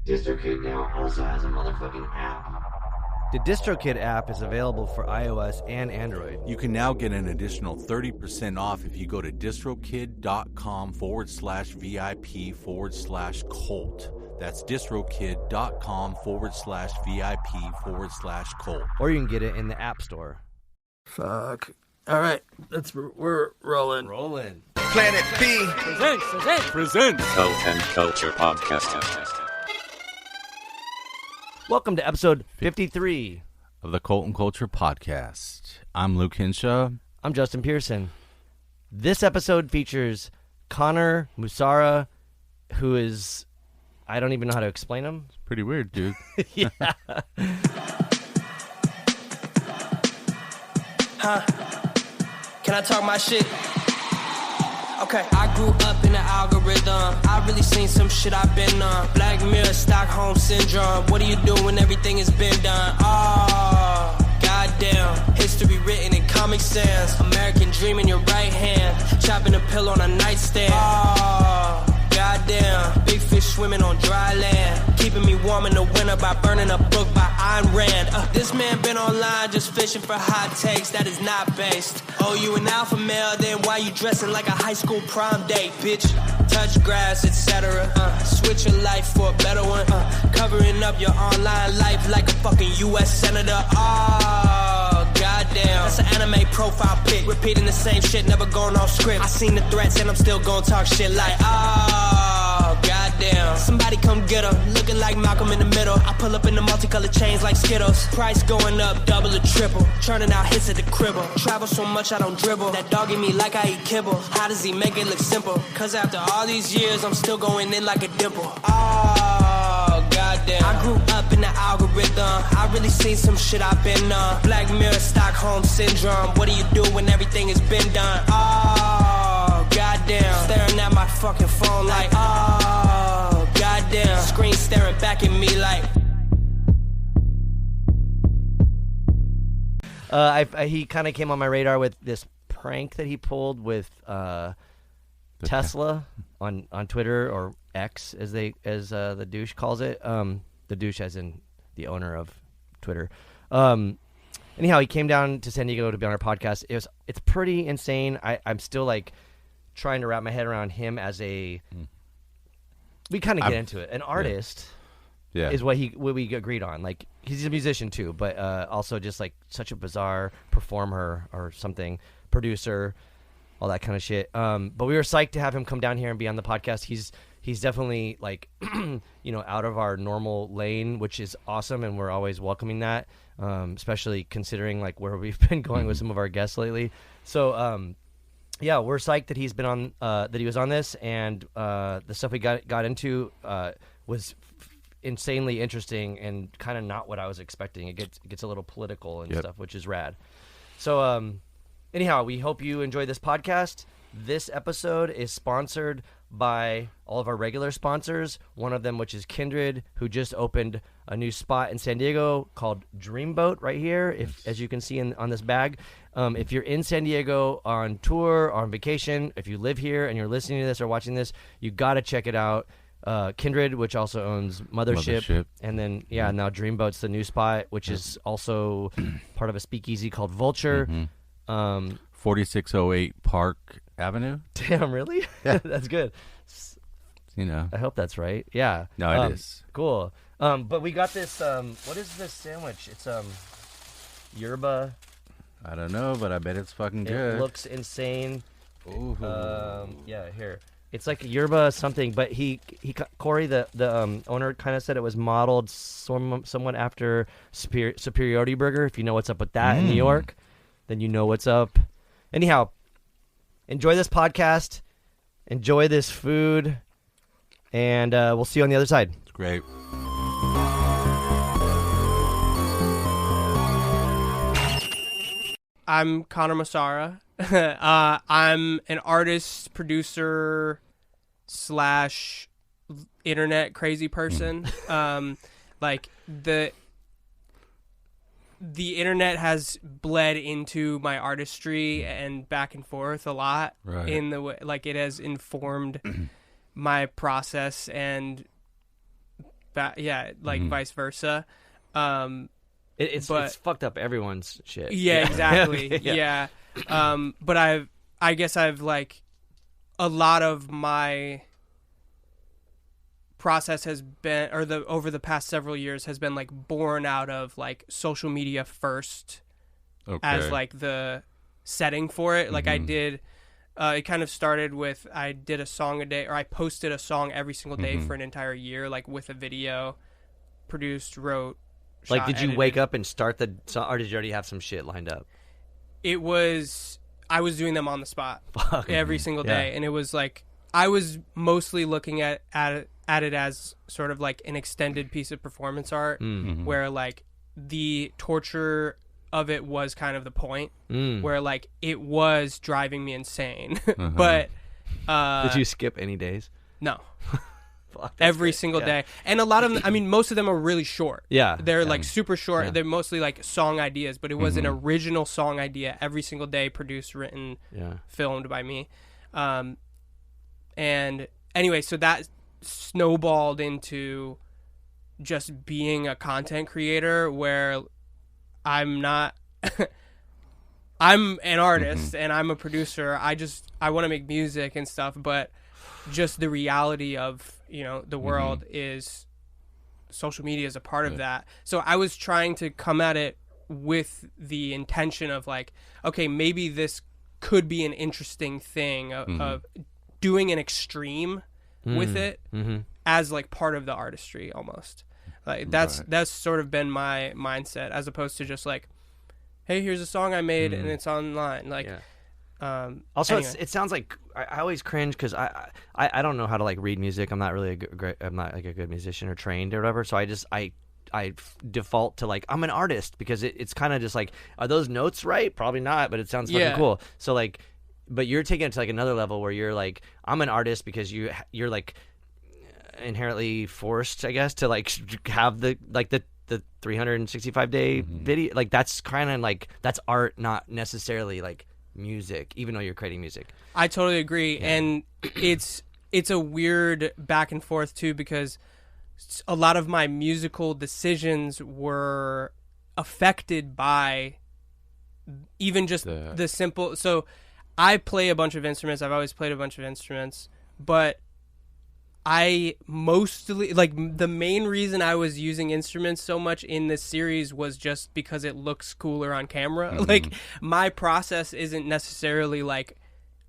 DistroKid now also has a motherfucking app. The DistroKid app is available for iOS and Android. You can now get an additional 30% off if you go to distrokid.com/VIP/cult. That's distrokid.com/VIP/cult. Or you can get it in the App Store. Fuck. All right, we're rolling. Rolling. Planet B Present. Cult and Culture Podcast. Welcome to episode 53 of the Cult and Culture Podcast. I'm Luke Hinshaw. I'm Justin Pearson. This episode features Connor Musarra, who is... I don't even know how to explain him. It's pretty weird, dude. Yeah. Can I talk my shit? Okay. I grew up in the algorithm. I really seen some shit I've been on. Black Mirror, Stockholm Syndrome. What do you do when everything has been done? Oh, goddamn. History written in Comic Sans. American dream in your right hand. Chopping a pill on a nightstand. Oh, goddamn. Big fish swimming on dry land. Keeping me warm in the winter by burning a book by Ayn Rand. This man been online just fishing for hot takes that is not based. Oh, you an alpha male, then why you dressing like a high school prom date, bitch? Touch grass, etc. Switch your life for a better one. Covering up your online life like a fucking U.S. senator. Oh, goddamn. That's an anime profile pic. Repeating the same shit, never going off script. I seen the threats and I'm still gonna talk shit like, oh, goddamn. Somebody come get her, looking like Malcolm in the middle. I pull up in the multicolored chains like Skittles. Price going up, double or triple. Churning out hits at the cribble. Travel so much I don't dribble. That dog in me like I eat kibble. How does he make it look simple? Cause after all these years, I'm still going in like a dimple. Oh, goddamn. I grew up in the algorithm. I really seen some shit I've been on. Black Mirror, Stockholm Syndrome. What do you do when everything has been done? Oh, goddamn. Staring at my fucking phone like, oh, goddamn. Screen staring back at me like. He kind of came on my radar with this prank that he pulled with Tesla on Twitter, or X as the douche calls it. The douche as in the owner of Twitter. Anyhow, he came down to San Diego to be on our podcast. It's pretty insane. I'm still like trying to wrap my head around him as a. We kind of get into it. An artist. Yeah. Is what we agreed on. Like, he's a musician too, but also just like such a bizarre performer or something, producer, all that kind of shit. But we were psyched to have him come down here and be on the podcast. He's definitely like, out of our normal lane, which is awesome, and we're always welcoming that, especially considering like where we've been going with some of our guests lately. So, yeah, we're psyched that he's been on, that he was on this, and the stuff we got into was insanely interesting and kind of not what I was expecting. It gets a little political and stuff, which is rad. So, anyhow, we hope you enjoy this podcast. This episode is sponsored by all of our regular sponsors, one of them which is Kindred, who just opened a new spot in San Diego called Dreamboat right here, as you can see on this bag. If you're in San Diego on tour or on vacation, if you live here and you're listening to this or watching this, you got to check it out. Kindred, which also owns Mothership. And then now Dreamboat's the new spot, which is also part of a speakeasy called Vulture. 4608 Park Avenue. Damn, really? Yeah. That's good. I hope that's right. Yeah. No, it is. Cool. But we got this, what is this sandwich? It's yerba. I don't know, but I bet it's fucking good. It looks insane. Ooh. Yeah, here. It's like yerba something, but Corey, the owner, kind of said it was modeled somewhat after Superiority Burger. If you know what's up with that in New York, then you know what's up. Anyhow, enjoy this podcast, enjoy this food, and we'll see you on the other side. It's great. I'm Connor Musarra. I'm an artist, producer, / internet crazy person. Like the internet has bled into my artistry and back and forth a lot, right, in the way, like, it has informed my process and vice versa. It's fucked up everyone's shit. Yeah, exactly. Yeah. But I guess I've like a lot of my process has been, or over the past several years has been like born out of like social media first as like the setting for it. Like I did, it kind of started with, I did a song a day, or I posted a song every single day for an entire year, like with a video, produced, wrote, like, shot, did you edited. wake up and start the song, or did you already have some shit lined up? I was doing them on the spot every single day. Yeah. And it was like, I was mostly looking at it as sort of like an extended piece of performance art where like the torture of it was kind of the point where like it was driving me insane. But did you skip any days? no. Fuck, that's Every great. single Yeah. day. And a lot of them, I mean, most of them are really short. Yeah. They're like super short. Yeah. They're mostly like song ideas, but it was an original song idea every single day, produced, written, filmed by me. And anyway, so that snowballed into just being a content creator where I'm not I'm an artist and I'm a producer. I want to make music and stuff, but just the reality of, you know, the world is social media is a part of that. So I was trying to come at it with the intention of like, okay, maybe this could be an interesting thing of doing an extreme with it as like part of the artistry almost. Like that's sort of been my mindset, as opposed to just like, hey, here's a song I made and it's online. Like, also, anyway. it sounds like I always cringe because I don't know how to like read music. I'm not really I'm not like a good musician or trained or whatever. So I default to like, I'm an artist, because it's kind of just like, are those notes right? Probably not, but it sounds fucking cool. So like, but you're taking it to like another level where you're like, I'm an artist because you're like inherently forced, I guess, to like have the 365 day video. Like that's kind of like, that's art, not necessarily like music, even though you're creating music. I totally agree. And it's a weird back and forth too, because a lot of my musical decisions were affected by even just the simple. So I play a bunch of instruments. I've always played a bunch of instruments, but I mostly, like, the main reason I was using instruments so much in this series was just because it looks cooler on camera. Like, my process isn't necessarily like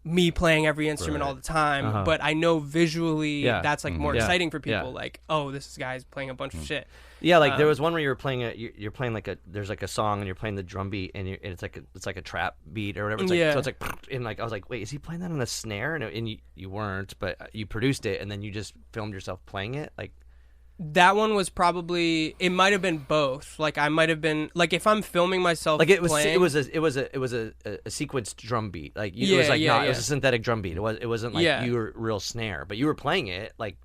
me playing every instrument all the time, but I know visually that's like more exciting for people. Like, oh, this guy's playing a bunch of shit. Yeah, like there was one where you were playing you're playing like there's like a song and you're playing the drum beat and it's like a trap beat or whatever. It's like, so it's like, and like I was like, wait, is he playing that on a snare? And you weren't, but you produced it and then you just filmed yourself playing it. Like that one was probably, it might have been both. Like I might have been like, if I'm filming myself, like it was playing, it was a sequenced drum beat. Like it was like it was a synthetic drum beat. It wasn't like you were real snare, but you were playing it like.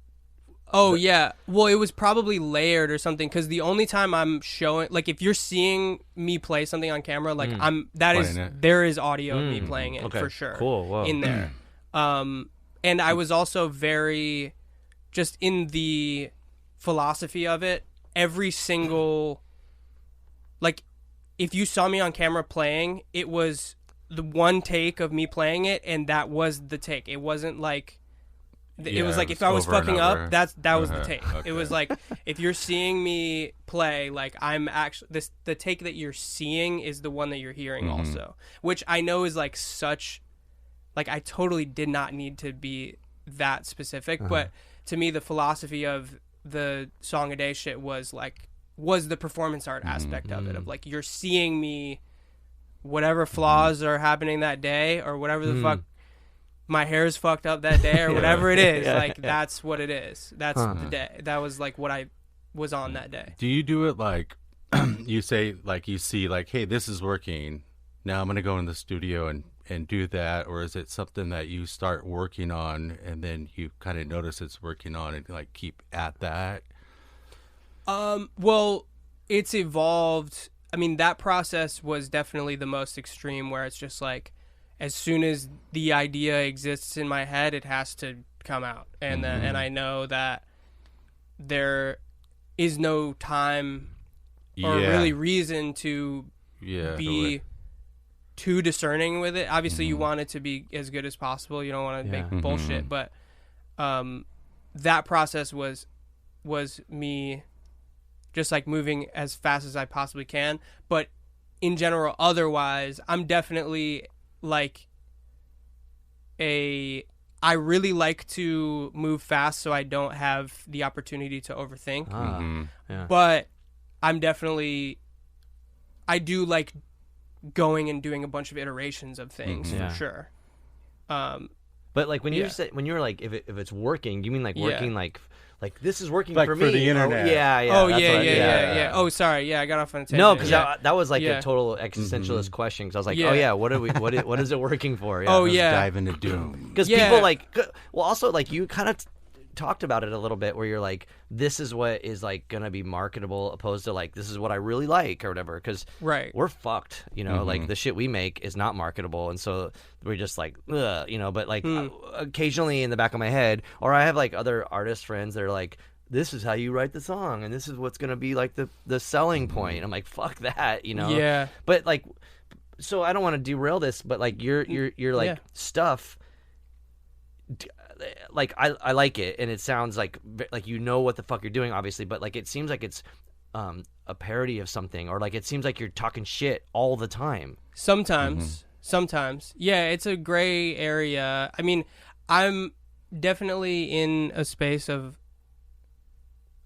Oh, yeah. Well, it was probably layered or something, because the only time I'm showing, like, if you're seeing me play something on camera, like, there is audio of me playing it for sure. Cool. Whoa. In there. And I was also very, just in the philosophy of it, every single, like, if you saw me on camera playing, it was the one take of me playing it, and that was the take. It wasn't like, it was like, if I was fucking up, that was the take. Okay. It was like, if you're seeing me play, like, I'm actually, the take that you're seeing is the one that you're hearing also, which I know is like such, like, I totally did not need to be that specific, but to me the philosophy of the song a day shit was the performance art aspect of it, of like, you're seeing me, whatever flaws are happening that day or whatever the fuck my hair's fucked up that day or whatever it is, that's what it is. That's the day. That was like what I was on that day. Do you do it like you say, like, you see like, hey, this is working, now I'm gonna go in the studio and do that, or is it something that you start working on and then you kind of notice it's working on and like keep at that? Well, it's evolved. I mean, that process was definitely the most extreme, where it's just like, as soon as the idea exists in my head, it has to come out. And and I know that is no time or really reason to be too discerning with it. Obviously, you want it to be as good as possible. You don't want to make bullshit, but that process was me just like moving as fast as I possibly can. But in general, otherwise, I'm definitely like I really like to move fast so I don't have the opportunity to overthink. But I'm definitely, I do like going and doing a bunch of iterations of things for sure. But like when you say, when you're like, if it's working, you mean like working like this is working Like for for me. the internet. Oh yeah. Oh, sorry. Yeah, I got off on a tangent. No, because that was like a total existentialist question. Because I was like, oh yeah, what is it working for? Yeah. Dive into doom. Because people like, well, also like you kind of talked about it a little bit, where you're like, this is what is like gonna be marketable, opposed to like, this is what I really like or whatever. Because we're fucked, you know, like the shit we make is not marketable, and so we're just like, ugh, you know. But like occasionally in the back of my head, or I have like other artist friends that are like, this is how you write the song, and this is what's gonna be like the selling point. I'm like, fuck that, you know. Yeah. But like, so I don't want to derail this, but like your like stuff. Like I like it, and it sounds like you know what the fuck you're doing, obviously, but like it seems like it's a parody of something, or like it seems like you're talking shit all the time. Sometimes, yeah, it's a gray area. I mean, I'm definitely in a space of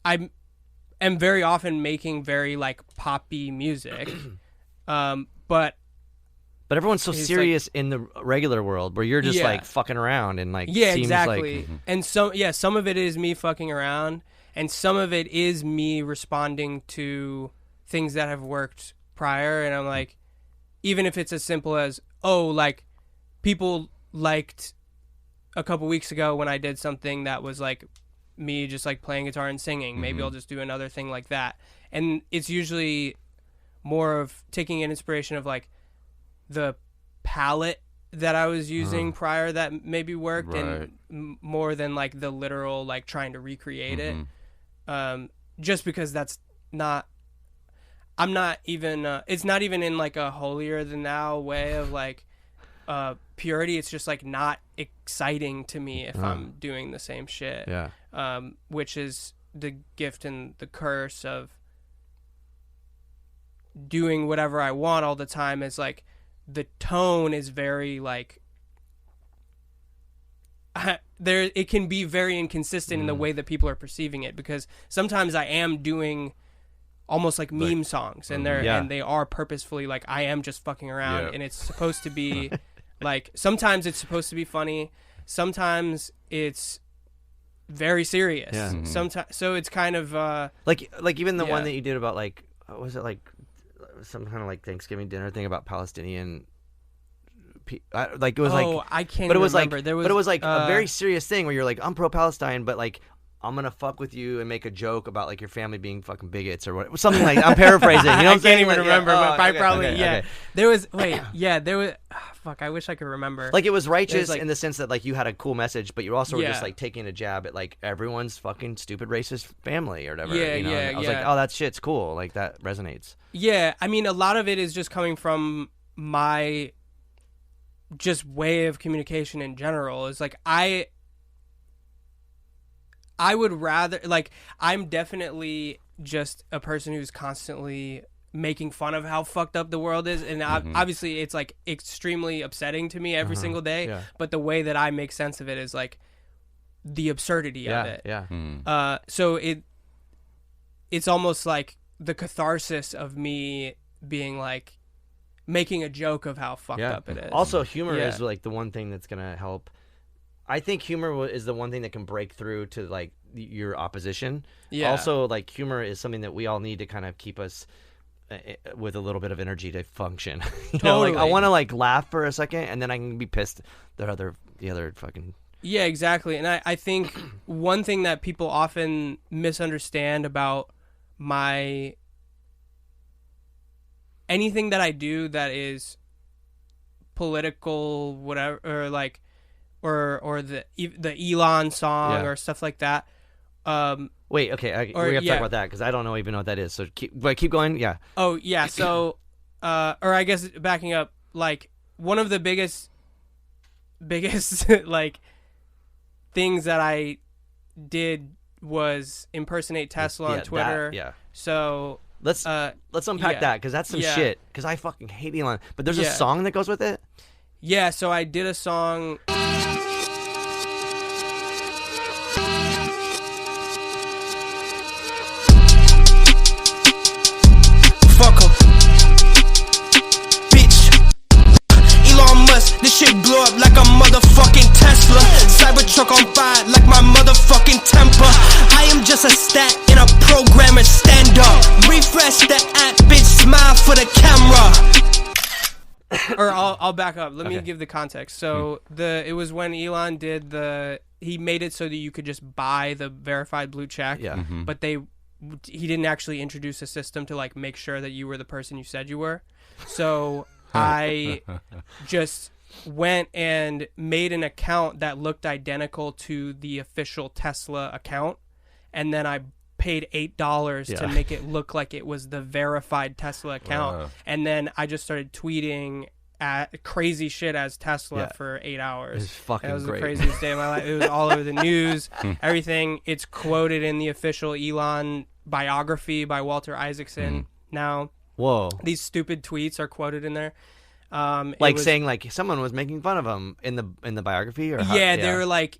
I am very often making very like poppy music, But everyone's so serious in the regular world, where you're just like fucking around and like seems exactly. like... And some of it is me fucking around, and some of it is me responding to things that have worked prior. And I'm like, even if it's as simple as, oh, like people liked a couple weeks ago when I did something that was like me just like playing guitar and singing. Maybe I'll just do another thing like that. And it's usually more of taking an inspiration of like the palette that I was using prior that maybe worked, and more than like the literal like trying to recreate it. Just because that's not, I'm not even it's not even in like a holier than thou way of like purity. It's just like not exciting to me if I'm doing the same shit, which is the gift and the curse of doing whatever I want all the time. Is like the tone is very like there, it can be very inconsistent in the way that people are perceiving it, because sometimes I am doing almost like meme songs, and and they are purposefully like I am just fucking around, and it's supposed to be like, sometimes it's supposed to be funny, sometimes it's very serious, sometimes, so it's kind of like even the one that you did about like, what was it, like some kind of like Thanksgiving dinner thing about Palestinian, like it was like, I can't but it was remember. like, there was, but it was like a very serious thing where you're like, I'm pro-Palestine, but like I'm gonna fuck with you and make a joke about like your family being fucking bigots or what, something like, I'm paraphrasing, you know what I'm saying? I can't even remember, but I probably okay. There was there was fuck, I wish I could remember. Like it was righteous in the sense that like you had a cool message, but you also were just like taking a jab at like everyone's fucking stupid racist family or whatever. You know? And I was like, oh, that shit's cool. Like that resonates. Yeah, I mean, a lot of it is just coming from my just way of communication in general. Is like I would rather, like, I'm definitely just a person who's constantly making fun of how fucked up the world is, and obviously it's like extremely upsetting to me every single day, but the way that I make sense of it is like the absurdity of it. So it's almost like the catharsis of me being like making a joke of how fucked up it is. Also, humor is like the one thing that's gonna help. I think humor is the one thing that can break through to like your opposition. Also, like humor is something that we all need to kind of keep us with a little bit of energy to function. You know, like I want to like laugh for a second, and then I can be pissed that the other fucking. Yeah, exactly. And I think one thing that people often misunderstand about anything that I do that is political, whatever, or like, or the Elon song or stuff like that. Well, Wait, okay, Or, we have to yeah. talk about that because I don't even know what that is. So keep going. Yeah. Oh yeah, so or I guess backing up, like one of the biggest like things that I did was impersonate Tesla on Yeah, Twitter. that- yeah. So Let's unpack yeah. that because that's some Yeah. shit. Because I fucking hate Elon. But there's a Yeah. song that goes with it. yeah, so I did a song. Fuck 'em. Bitch. Elon Musk, this shit blew up like a motherfucking Tesla. Cybertruck on fire like my motherfucking temper. I am just a stat in a programmer stand up. Refresh the app, bitch, smile for the camera. Or I'll back up. Let me Okay. give the context. So it was when Elon did he made it so that you could just buy the verified blue check. Yeah. But he didn't actually introduce a system to like make sure that you were the person you said you were. So I just went and made an account that looked identical to the official Tesla account, and then I paid $8 to Yeah. make it look like it was the verified Tesla account. Wow. And then I just started tweeting at crazy shit as Tesla Yeah. for 8 hours. It's fucking That was great. the craziest day of my life. It was all over the news, everything. It's quoted in the official Elon biography by Walter Isaacson. Now, Whoa. these stupid tweets are quoted in there. It Like was- saying like someone was making fun of him in the biography or how, yeah,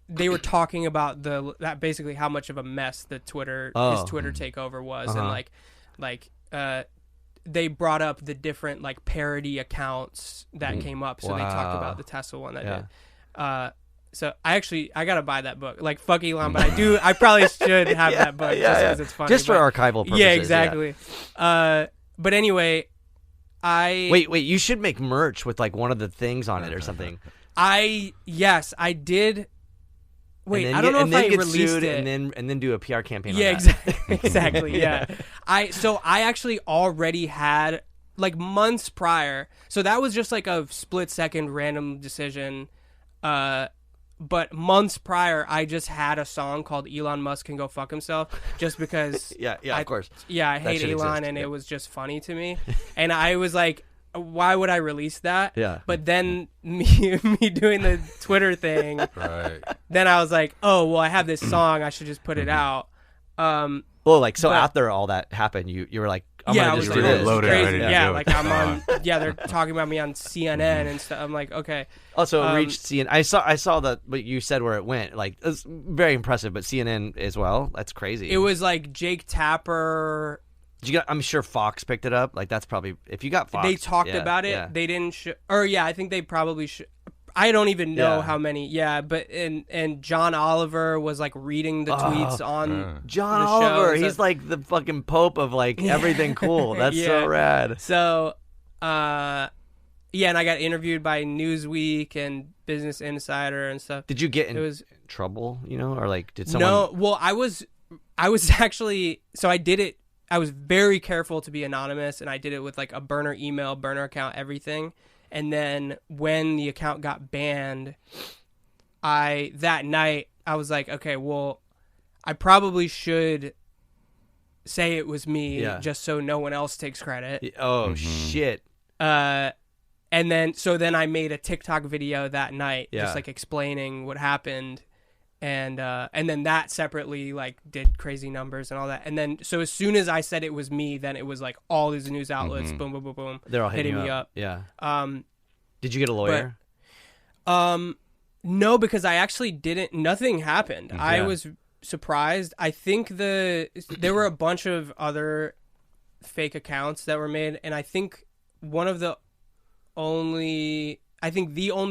they were talking about that basically how much of a mess the his Twitter takeover was, and like they brought up the different like parody accounts that came up, so they talked Wow. about the Tesla one that Yeah. did. So I gotta buy that book. Like fuck Elon, but I probably should have that book just because it's funny. Just for but- archival purposes. Yeah, exactly. But anyway, Wait, you should make merch with like one of the things on it or something. Yes, I did. Wait, And then I don't know and if then I get released sued it. and then do a PR campaign. Yeah, on that. exactly. Yeah. I actually already had like months prior. So that was just like a split second random decision. But months prior, I just had a song called "Elon Musk Can Go Fuck Himself" just because. Yeah, of course. Yeah, I That hate should Elon, exist, and yeah. it was just funny to me, and I was like, "Why would I release that?" Yeah. But then me doing the Twitter thing, Right. then I was like, "Oh, well, I have this song. I should just put it out." Well, like so But- after all that happened, you were like, I'm yeah, I gonna was just like, do "Oh, this. this is Loaded, crazy." ready to Yeah, do it. like I'm on. Yeah, they're talking about me on CNN and stuff. I'm like, okay. Also, it reached CNN. I saw that what you said where it went. Like it's very impressive, but CNN as well. That's crazy. It was like Jake Tapper. I'm sure Fox picked it up. Like that's probably if you got Fox. They talked yeah, about it. Yeah. They didn't. Or yeah, I think they probably should. I don't even know Yeah. how many. Yeah, but and John Oliver was like reading the tweets on John the Oliver, shows he's that- like the fucking pope of like everything cool. That's so Yeah. rad. So, yeah, and I got interviewed by Newsweek and Business Insider and stuff. Did you get in It was trouble? You know, or like did someone? no. Well, I was actually. So I did it. I was very careful to be anonymous, and I did it with like a burner email, burner account, everything. And then when the account got banned, that night I was like, okay, well, I probably should say it was me, Yeah. just so no one else takes credit. Oh shit! And then I made a TikTok video that night, Yeah. just like explaining what happened, and then that separately like did crazy numbers and all that. And then so as soon as I said it was me, then it was like all these news outlets, boom, boom, boom, boom, They're all hitting me you up. Yeah. Um, Did you get a lawyer? no, because I actually didn't. Nothing happened. I Yeah. was surprised. I think there were a bunch of other fake accounts that were made, and I think the only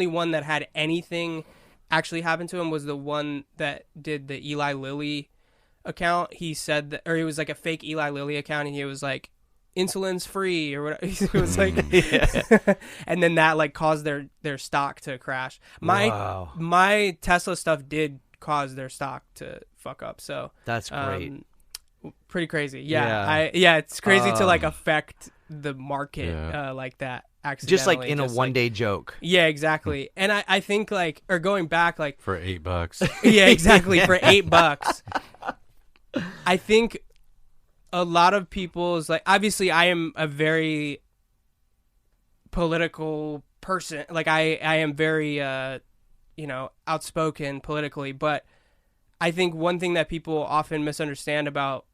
one that had anything actually happen to him was the one that did the Eli Lilly account. He said that, or it was like a fake Eli Lilly account, and he was like, insulin's free or whatever. It was like, and then that like caused their stock to crash. Wow. My Tesla stuff did cause their stock to fuck up. So That's great. pretty crazy. Yeah. It's crazy to like affect the market Yeah. like that accidentally. Just like in a like- one-day joke. Yeah, exactly. And I think like, or going back like, For $8. yeah, exactly, for $8. I think a lot of people's like, obviously I am a very political person. Like I am very, outspoken politically, but I think one thing that people often misunderstand about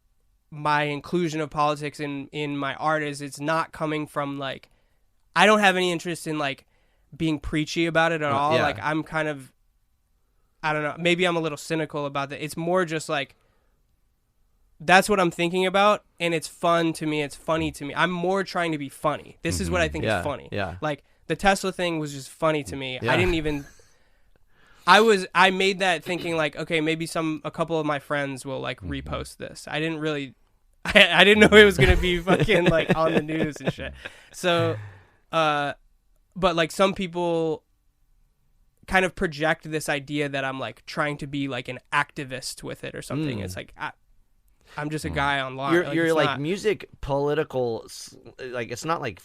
my inclusion of politics in my art is it's not coming from like, I don't have any interest in like being preachy about it at all. Yeah. Like I'm kind of, I don't know, maybe I'm a little cynical about that. It's more just like, that's what I'm thinking about, and it's fun to me. It's funny to me. I'm more trying to be funny. This is what I think is funny. Yeah. Like the Tesla thing was just funny to me. Yeah. I didn't even. I made that thinking like, okay, maybe a couple of my friends will like repost this. I didn't really, I didn't know it was gonna be fucking like on the news and shit. So, but like some people kind of project this idea that I'm like trying to be like an activist with it or something. It's like I'm just a guy online. You're like not, music political, like it's not like,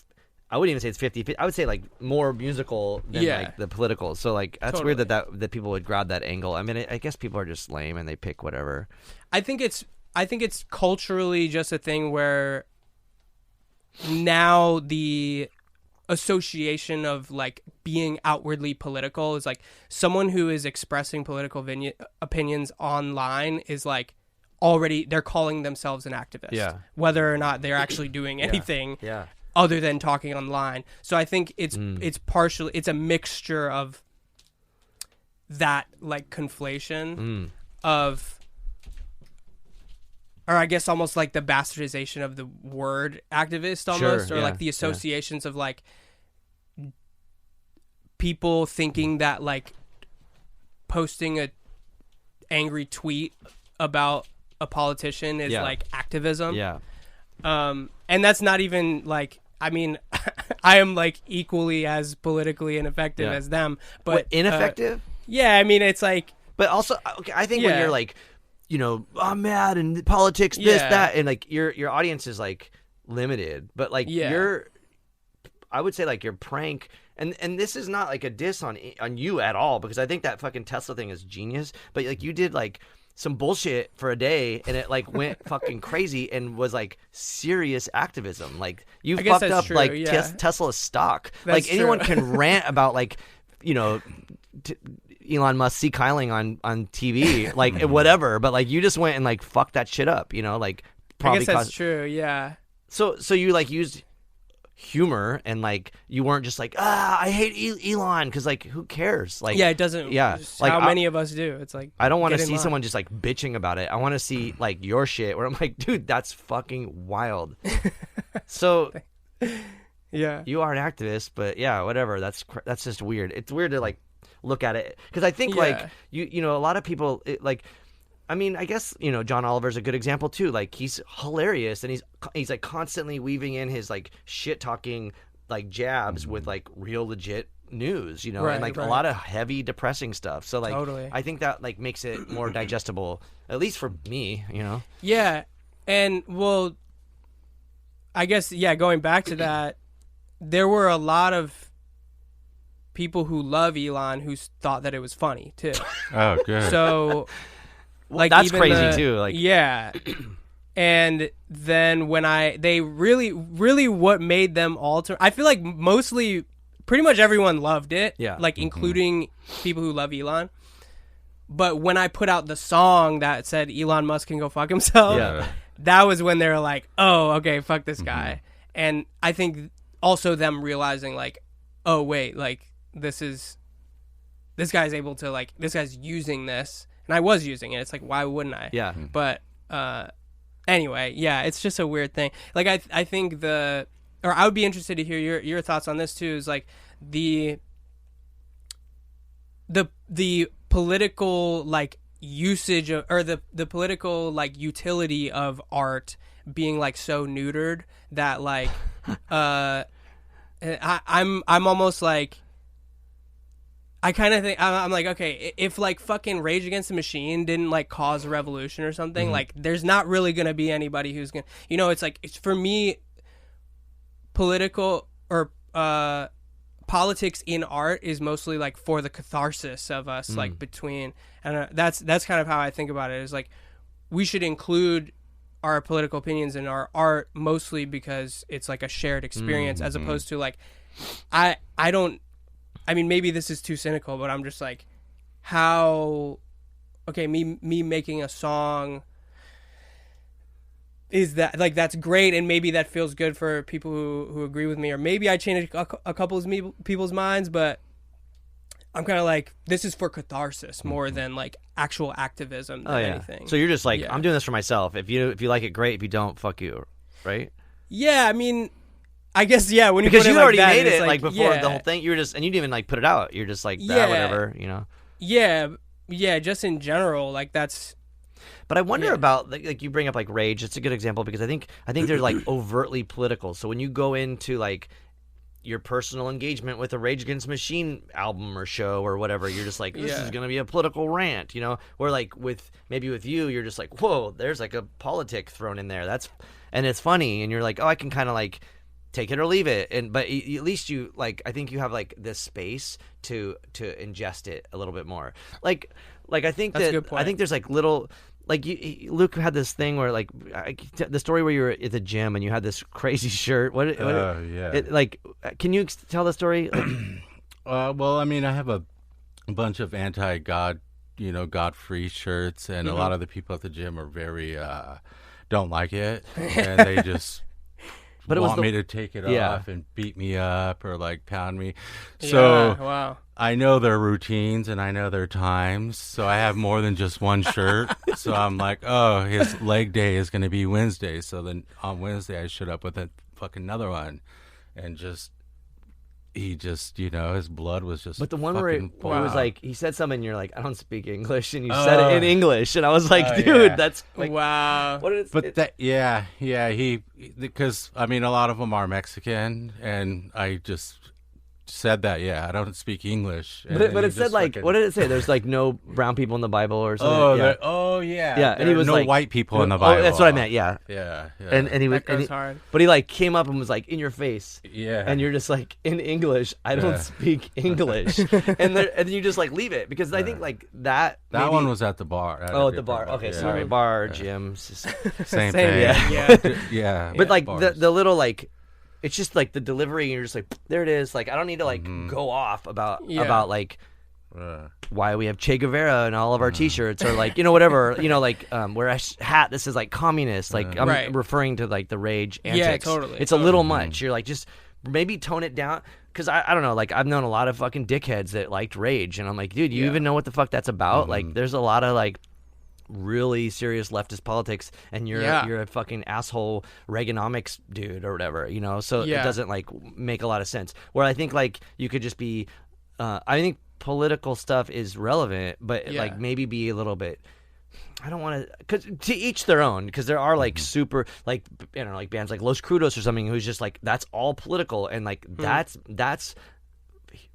I wouldn't even say it's 50-50. I would say like more musical than like the political. So like that's Totally. weird that people would grab that angle. I mean, I guess people are just lame and they pick whatever. I think it's culturally just a thing where now the association of like being outwardly political is like someone who is expressing political opinions online is like already they're calling themselves an activist, whether or not they're actually doing anything other than talking online. So I think it's partially, it's a mixture of that like conflation of, or I guess almost like the bastardization of the word activist almost, or like the associations of like people thinking that like posting a angry tweet about a politician is like activism. And that's not even like, I mean, I am like equally as politically ineffective as them, but What, ineffective? yeah, I mean, it's like, But also, okay, I think when you're like, I'm mad and politics, this, that, and like your audience is like limited, but like I would say like your prank, and this is not like a diss on you at all, because I think that fucking Tesla thing is genius, but like you did like some bullshit for a day and it like went fucking crazy and was like serious activism. Like you fucked up true, like yeah. Tesla stock. That's like anyone true. can rant about like, Elon Musk seakyling on TV, like whatever, but like you just went and like fucked that shit up, like probably I guess that's true, yeah. So you like used humor and like you weren't just like I hate Elon, because like who cares? Like Yeah, it doesn't. Yeah, Just like how many of us do? It's like I don't want to get in see line. someone just like bitching about it. I want to see like your shit where I'm like, dude, that's fucking wild. So Yeah, you are an activist, but yeah, whatever. That's just weird. It's weird to like look at it, because I think like you a lot of people like, I mean, I guess John Oliver's a good example too. Like he's hilarious and he's like constantly weaving in his like shit talking like jabs with like real legit news, and like a lot of heavy depressing stuff. So like Totally. I think that like makes it more digestible, at least for me, Yeah, and well, I guess going back to that, there were a lot of people who love Elon who thought that it was funny too. Oh, good. So, like that's even crazy too. Like and then when they really what made them alter, I feel like mostly pretty much everyone loved it. Yeah. Like including people who love Elon. But when I put out the song that said Elon Musk can go fuck himself, that was when they were like, oh, okay, fuck this guy. And I think also them realizing like, oh wait, like this guy's able to like, this guy's using this, and I was using it. It's like, why wouldn't I? Yeah. But anyway, it's just a weird thing. Like I think I would be interested to hear your thoughts on this too. Is like the political like usage of, or the political like utility of art being like so neutered that like I'm almost like, I kind of think I'm like, okay, if like fucking Rage Against the Machine didn't like cause a revolution or something, like there's not really gonna be anybody who's gonna, it's like, it's for me, political or politics in art is mostly like for the catharsis of us, like between, and that's kind of how I think about it. Is like we should include our political opinions in our art mostly because it's like a shared experience as opposed to like I mean maybe this is too cynical, but I'm just like me making a song is that like that's great and maybe that feels good for people who agree with me, or maybe I change a couple of people's minds, but I'm kind of like, this is for catharsis more than like actual activism than anything. So you're just like, I'm doing this for myself. If you like it, great. If you don't, fuck you, right? Yeah, I mean, I guess when because you you put already it like that, made it like like before the whole thing. You were just and you didn't even like put it out. You're just like whatever, you know. Yeah, just in general, like that's. But I wonder about like you bring up like Rage. It's a good example because I think they're like overtly political. So when you go into like your personal engagement with a Rage Against the Machine album or show or whatever, you're just like, this is gonna be a political rant, you know. Or like with you, you're just like, whoa, there's like a politic thrown in there. And it's funny, and you're like, oh, I can kind of like take it or leave it. But at least you like, I think you have like this space to ingest it a little bit more. Like I think that's a good point. I think there's like little. Like Luke had this thing where like the story where you were at the gym and you had this crazy shirt. Like, can you tell the story? Well, I mean, I have a bunch of anti-God, God-free shirts, and a lot of the people at the gym are very don't like it, and they just want me to take it off and beat me up or like pound me. So wow. I know their routines and I know their times, so I have more than just one shirt. So I'm like, oh, his leg day is going to be Wednesday. So then on Wednesday I showed up with a fucking another one, and he just, his blood was just. But the one where it was like he said something, and you're like, I don't speak English, and you said it in English, and I was like, dude, that's like, wow. What is? But because I mean, a lot of them are Mexican, and I just said that, I don't speak English. But it said like, what did it say? There's like no brown people in the Bible or something. Yeah. And he was no like, white people in the Bible. Oh, that's what I meant. Yeah. And he was that goes hard. But he like came up and was like in your face. Yeah. And you're just like, in English, I don't speak English. and you just like leave it because I think like that. That one was at the bar. At the bar. Okay, sorry, bar, gym, same thing. Yeah. But like the little like. It's just like the delivery, and you're just like, there it is. Like I don't need to like go off about like why we have Che Guevara in all of our T-shirts or like whatever like wear a hat that says like communist. Like I'm referring to like the Rage antics. Yeah, totally. It's a little much. You're like just maybe tone it down because I don't know. Like I've known a lot of fucking dickheads that liked Rage, and I'm like, dude, you even know what the fuck that's about? Like there's a lot of like. Really serious leftist politics, and you're a fucking asshole Reaganomics dude or whatever, so it doesn't like make a lot of sense. Where I think like you could just be I think political stuff is relevant, but like maybe be a little bit. I don't want to, cause to each their own, because there are like super like like bands like Los Crudos or something who's just like that's all political and like that's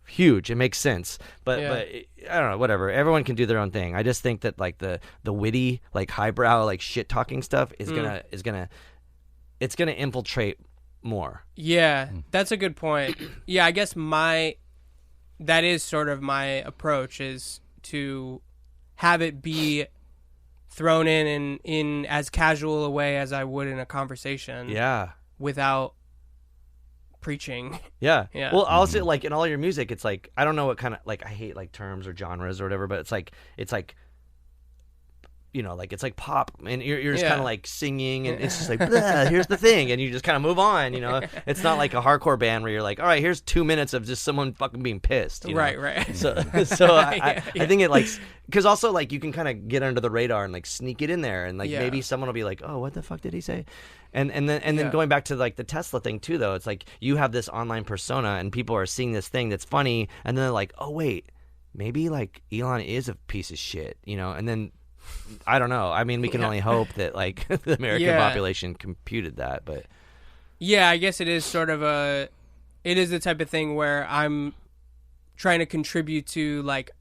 huge. It makes sense, but I don't know. Whatever. Everyone can do their own thing. I just think that like the witty, like highbrow, like shit talking stuff is gonna infiltrate more. Yeah, that's a good point. Yeah, I guess that is sort of my approach is to have it be thrown in as casual a way as I would in a conversation. Yeah, without preaching. Yeah. Well, also like in all your music, it's like I don't know what kind of like I hate like terms or genres or whatever, but it's like like it's like pop, and you're just kind of like singing, and it's just like here's the thing, and you just kind of move on. It's not like a hardcore band where you're like, all right, here's 2 minutes of just someone fucking being pissed. Right. So I think it like because also like you can kind of get under the radar and like sneak it in there, and like maybe someone will be like, oh, what the fuck did he say? And then going back to like the Tesla thing too, though, it's like you have this online persona, and people are seeing this thing that's funny, and then they're like, oh wait, maybe like Elon is a piece of shit, and then. I don't know. I mean, we can only hope that like the American population computed that, but I guess it is sort of it is the type of thing where I'm trying to contribute to like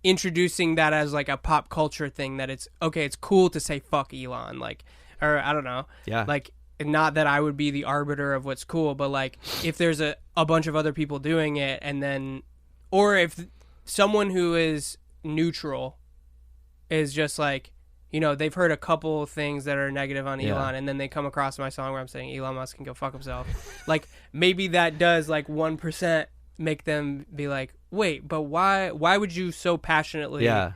introducing that as like a pop culture thing, that it's okay, it's cool to say fuck Elon, like, or I don't know. Yeah. Like, not that I would be the arbiter of what's cool, but like if there's a bunch of other people doing it, and then, or if someone who is neutral is just like, they've heard a couple things that are negative on Yeah. Elon, and then they come across my song where I'm saying Elon Musk can go fuck himself. Like, maybe that does, like, 1% make them be like, wait, but why would you so passionately Yeah.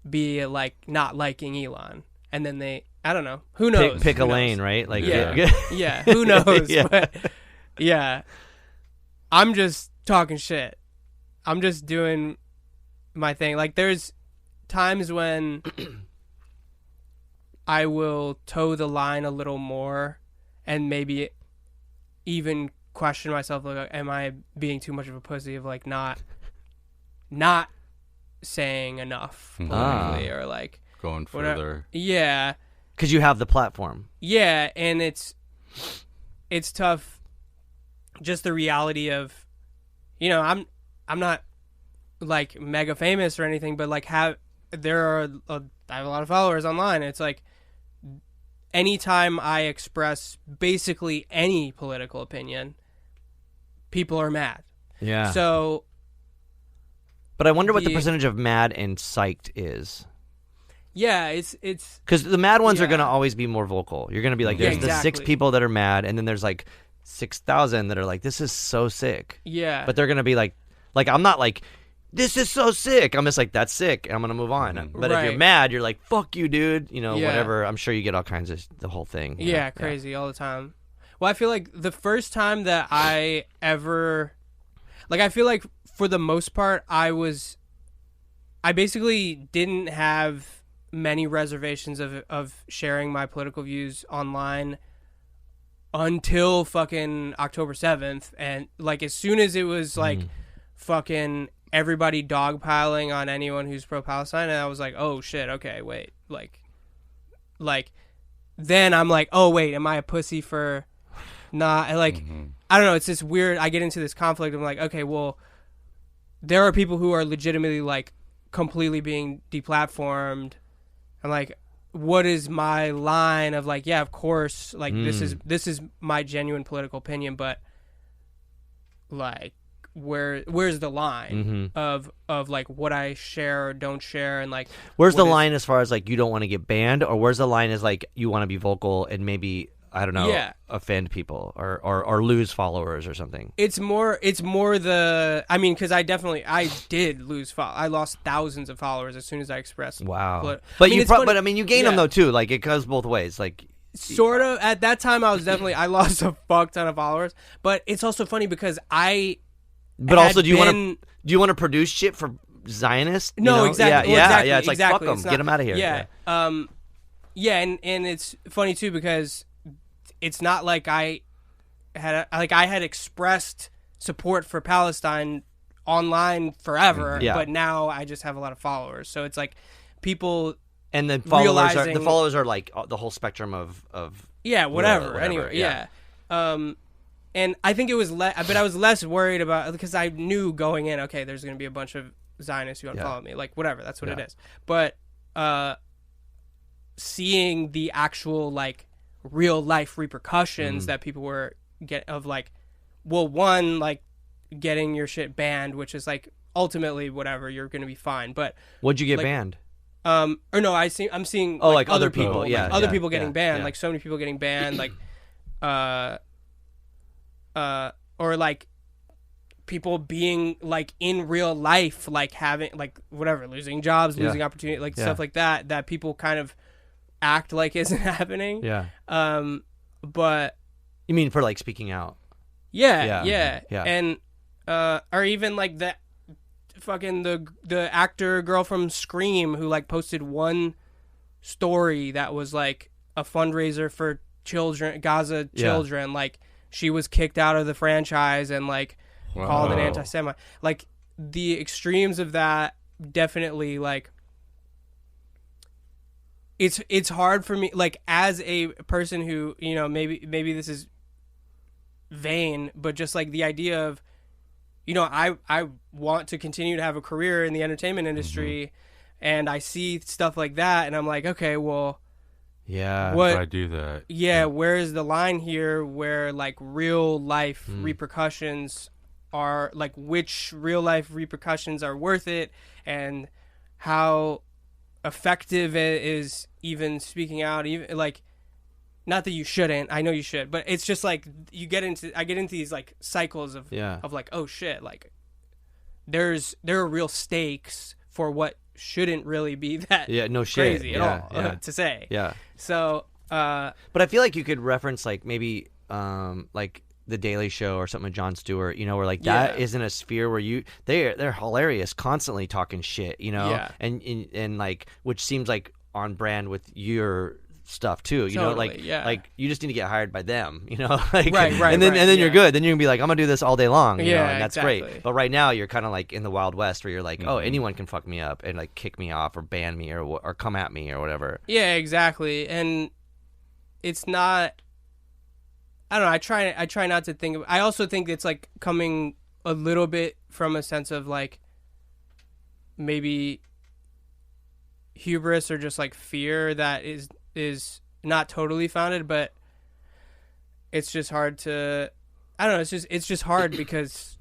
be, like, not liking Elon? And then I don't know. Who knows? Pick Who a knows? lane, right? Like, Yeah. Yeah, who knows? Yeah. But, yeah. I'm just talking shit. I'm just doing my thing. Like, there's times when I will toe the line a little more and maybe even question myself, like, am I being too much of a pussy of, like, not saying enough politically or, like, Going whatever. further. Yeah. Because you have the platform. Yeah, and it's tough. Just the reality of, I'm not like mega famous or anything, but like I have a lot of followers online. It's like anytime I express basically any political opinion, people are mad. Yeah. So, but I wonder what the the- percentage of mad and psyched is. yeah, it's Because the mad ones are Yeah. going to always be more vocal. You're going to be like, Yeah, there's the 6 exactly. people that are mad, and then there's like 6,000 that are like, this is so sick. yeah. But they're going to be like, I'm not like, this is so sick. I'm just like, that's sick. And I'm going to move on. But if you're Right. mad, you're like, fuck you, dude. Yeah. Whatever. I'm sure you get all kinds of the whole thing. you know? Yeah, crazy all the time. Well, I feel like the first time that I ever, like, I feel like for the most part, I basically didn't have many reservations of sharing my political views online until fucking October 7th. And, like, as soon as it was, like, fucking everybody dogpiling on anyone who's pro-Palestine, and I was like, oh, shit, okay, wait. Like, then I'm like, oh, wait, am I a pussy for not, like, I don't know, it's this weird, I get into this conflict. I'm like, okay, well, there are people who are legitimately, like, completely being deplatformed. I'm like, what is my line of, like, yeah, of course, like, this is my genuine political opinion, but, like, where's the line of like what I share or don't share, and like Where's the what is- line as far as like you don't want to get banned, or where's the line as like you want to be vocal and maybe, I don't know, Yeah. offend people or lose followers or something? It's more the, I mean, because I did lose I lost thousands of followers as soon as I expressed. Wow. But But I mean, you it's funny- but I mean you gain them yeah. though too. Like it goes both ways. Like Sort of. At that time, I lost a fuck ton of followers. But it's also funny because but also do you been- want to produce shit for Zionists? you No, know? exactly. Yeah, Well, yeah, exactly, yeah. It's like exactly. fuck It's them, not- get them out of here. Yeah. Yeah, and it's funny too because it's not like I had expressed support for Palestine online forever, Yeah. but now I just have a lot of followers. So it's like people, And the Realizing- followers are like the whole spectrum of yeah, whatever. whatever, Anyway, yeah. yeah. And I think it was but I was less worried about, because I knew going in, okay, there's going to be a bunch of Zionists who unfollow me, like whatever, that's what it Yeah. is. But seeing the actual like real life repercussions that people were one, like getting your shit banned, which is like ultimately whatever, you're going to be fine. But what'd you get like, banned? or no, I'm seeing Oh, like other people, like, yeah, other yeah, people getting yeah, banned, yeah. like so many people getting banned, like or like people being like in real life, like having like whatever, losing jobs, Yeah. losing opportunity, like Yeah. stuff like that people kind of act like isn't happening. Yeah. But You mean for like speaking out? yeah, Yeah. Yeah. and or even like the fucking the actor girl from Scream who like posted one story that was like a fundraiser for Gaza Yeah. children, like she was kicked out of the franchise and like called an Wow. anti-Semite. Like the extremes of that definitely, like it's hard for me, like as a person who, you know, maybe this is vain, but just like the idea of, you know, I want to continue to have a career in the entertainment industry, and I see stuff like that and I'm like, okay, well, Yeah. what If I do that. yeah, where's the line here where like real life repercussions are, like which real life repercussions are worth it, and how effective is even speaking out, even like, not that you shouldn't, I know you should, but it's just like I get into these like cycles of like, oh shit, like there are real stakes for what shouldn't really be that crazy at all to say. Yeah. So but I feel like you could reference like maybe like The Daily Show or something with Jon Stewart, you know, where like that isn't a sphere where they're hilarious, constantly talking shit, you know, and like, which seems like on brand with your stuff too, you know, like you just need to get hired by them, you know, like, right, and then you're good. Then you're gonna be like, I'm gonna do this all day long, you know, and that's great. But right now you're kind of like in the Wild West where you're like, oh, anyone can fuck me up and like kick me off or ban me or come at me or whatever. Yeah, exactly. And it's not. I don't know. I try not to think. I also think it's like coming a little bit from a sense of like maybe hubris or just like fear that is not totally founded, but it's just hard to. I don't know. It's just hard because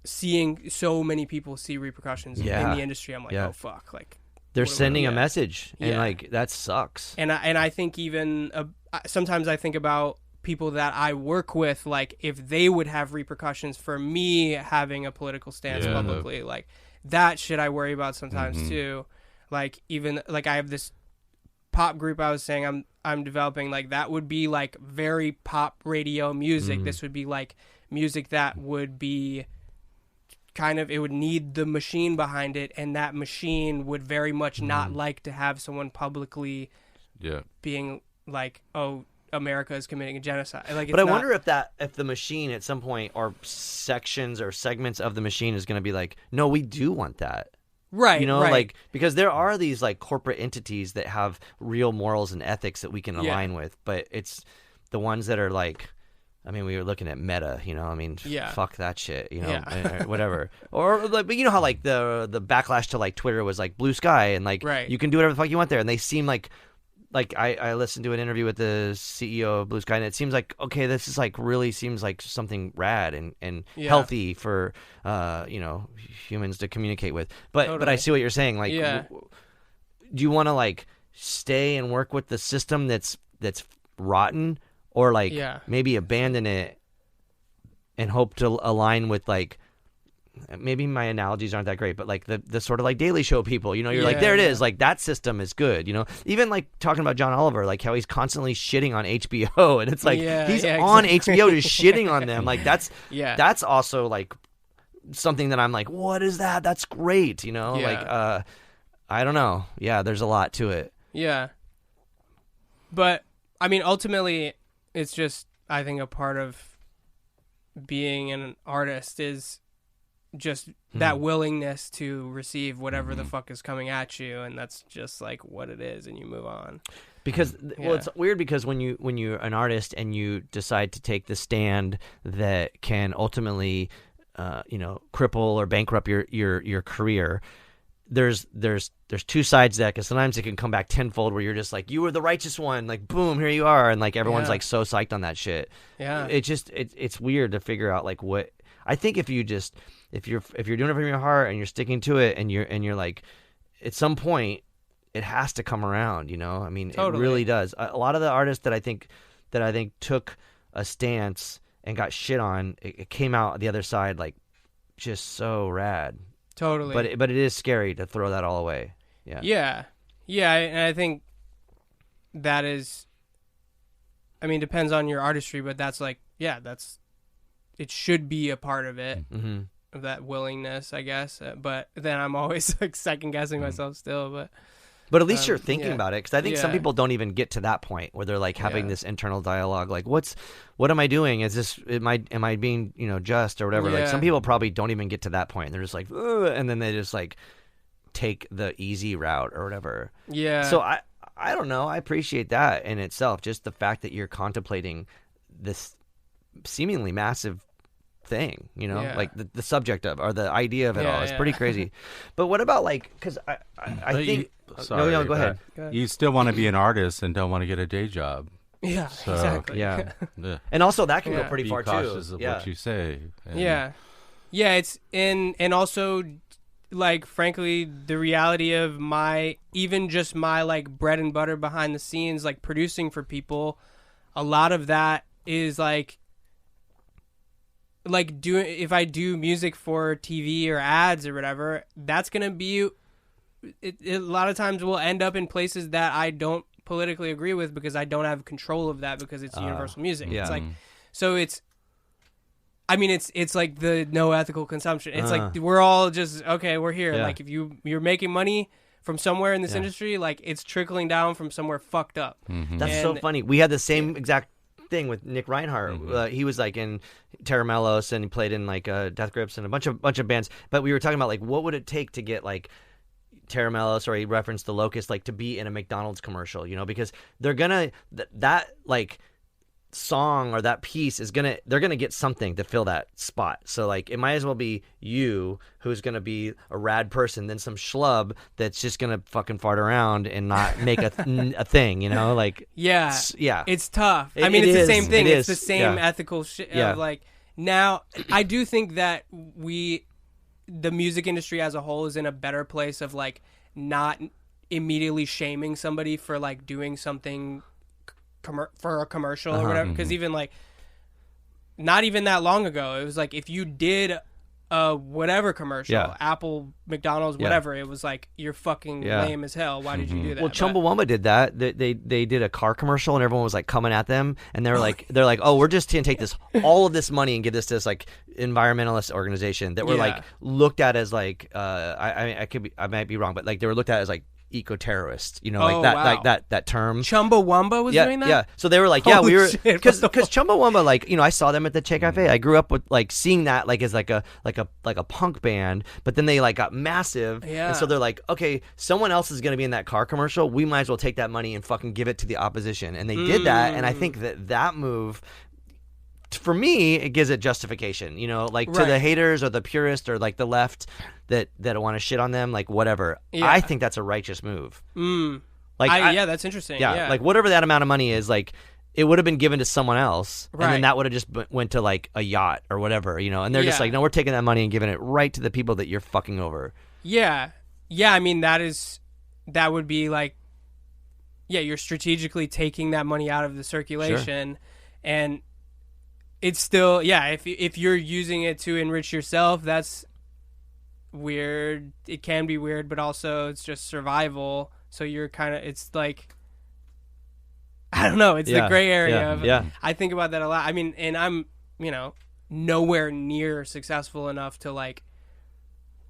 seeing so many people see repercussions in the industry, I'm like, oh fuck, like they're sending a message, and like that sucks. And I think even sometimes I think about people that I work with, like if they would have repercussions for me having a political stance publicly, like that shit I worry about sometimes too. Like even like I have this pop group I was saying I'm developing, like that would be like very pop radio music. This would be like music that would be kind of, it would need the machine behind it, and that machine would very much not like to have someone publicly being like, oh, America is committing a genocide. Like, but I wonder if the machine at some point, or sections or segments of the machine, is going to be like, no, we do want that. Right. You know, like, because there are these like corporate entities that have real morals and ethics that we can align with, but it's the ones that are like, I mean, we were looking at Meta, you know, I mean, fuck that shit, you know, or whatever. Or like, but you know how like the backlash to like Twitter was like Blue Sky, and like you can do whatever the fuck you want there, and they seem like I listened to an interview with the CEO of Blue Sky, and it seems like, okay, this is like really seems like something rad and healthy for you know, humans to communicate with. But I see what you're saying. Like, do you want to like stay and work with the system that's rotten, or like maybe abandon it and hope to align with like, maybe my analogies aren't that great, but like the sort of like Daily Show people, you know, you're like, there it is, like that system is good, you know. Even like talking about John Oliver, like how he's constantly shitting on HBO, and it's like he's on HBO just shitting on them, like that's also like something that I'm like, what is that? That's great, you know. Like I don't know, there's a lot to it. But I mean, ultimately it's just, I think a part of being an artist is just that willingness to receive whatever the fuck is coming at you, and that's just like what it is, and you move on. Because well, it's weird because when you're an artist and you decide to take the stand that can ultimately you know, cripple or bankrupt your career, there's two sides to that, because sometimes it can come back tenfold where you're just like, you were the righteous one, like boom, here you are, and like everyone's like so psyched on that shit. It's weird to figure out like what I think. If you're doing it from your heart and you're sticking to it, and you're like, at some point it has to come around, you know. I mean, it really does. A lot of the artists that I think took a stance and got shit on, it came out the other side like just so rad. Totally. But it is scary to throw that all away. And I think that is, I mean, depends on your artistry, but that's like, it should be a part of it, of that willingness, I guess. But then I'm always like second guessing myself still. But at least you're thinking about it, because I think some people don't even get to that point where they're like having this internal dialogue, like what am I doing? Is this am I being, you know, just or whatever? Like some people probably don't even get to that point. They're just like, ugh, and then they just like take the easy route or whatever. So I don't know. I appreciate that in itself, just the fact that you're contemplating this seemingly massive thing, you know, like the subject of, or the idea of it all is pretty crazy. But what about like, because I think no, go ahead. You still want to be an artist and don't want to get a day job. Exactly. And also that can go pretty far too. Be cautious of what you say. It's and also like, frankly, the reality of even just my like bread and butter behind the scenes, like producing for people, a lot of that is like doing, if I do music for TV or ads or whatever, that's going to be, a lot of times will end up in places that I don't politically agree with because I don't have control of that because it's universal music. yeah. It's like, so it's like the no ethical consumption. It's like we're all just, okay, we're here. Yeah. Like if you're making money from somewhere in this industry, like it's trickling down from somewhere fucked up. That's so funny. We had the same exact thing with Nick Reinhardt. He was like in Terra Mellos and he played in like Death Grips and a bunch of bands. But we were talking about like what would it take to get like Terra Mellos, or he referenced the Locust, like to be in a McDonald's commercial, you know, because they're gonna that like song or that piece is they're gonna get something to fill that spot. So like it might as well be you who's gonna be a rad person than some schlub that's just gonna fucking fart around and not make a thing, you know, like yeah it's tough. It it's the is. same thing. It It's the is. same Yeah. ethical shit Yeah. of like, now I do think that the music industry as a whole is in a better place of like not immediately shaming somebody for like doing something for a commercial or whatever, because even like not even that long ago it was like if you did a whatever commercial, Yeah. Apple, McDonald's, whatever, it was like you're fucking lame as hell, why did you do that? Well, But- Chumbawamba did that. They did a car commercial, and everyone was like coming at them, and they're like, oh, we're just gonna take all of this money and give this to this like environmentalist organization that were like looked at as like I might be wrong, but like they were looked at as like eco-terrorists, you know, like that, wow. like that term. Chumbawamba was doing that? Yeah. So they were like, yeah, Holy we were, shit, because what the fuck? Chumbawamba, like, you know, I saw them at the Che Cafe. I grew up with like seeing that like as like a punk band, but then they like got massive, Yeah. and so they're like, okay, someone else is gonna be in that car commercial. We might as well take that money and fucking give it to the opposition, and they did that, and I think that move. For me, it gives it justification, you know, like to Right. the haters or the purists or like the left that want to shit on them, like whatever. Yeah. I think that's a righteous move. Like, Yeah, that's interesting. yeah, like whatever that amount of money is, like it would have been given to someone else, and Right. then that would have just went to like a yacht or whatever, you know. And they're just Yeah. like, no, we're taking that money and giving it right to the people that you're fucking over. Yeah. I mean, that would be like, yeah, you're strategically taking that money out of the circulation, and it's still, if you're using it to enrich yourself, that's weird. It can be weird, but also it's just survival. So you're kind of, it's like, I don't know, it's the gray area of, I think about that a lot. I mean, and I'm, you know, nowhere near successful enough to like,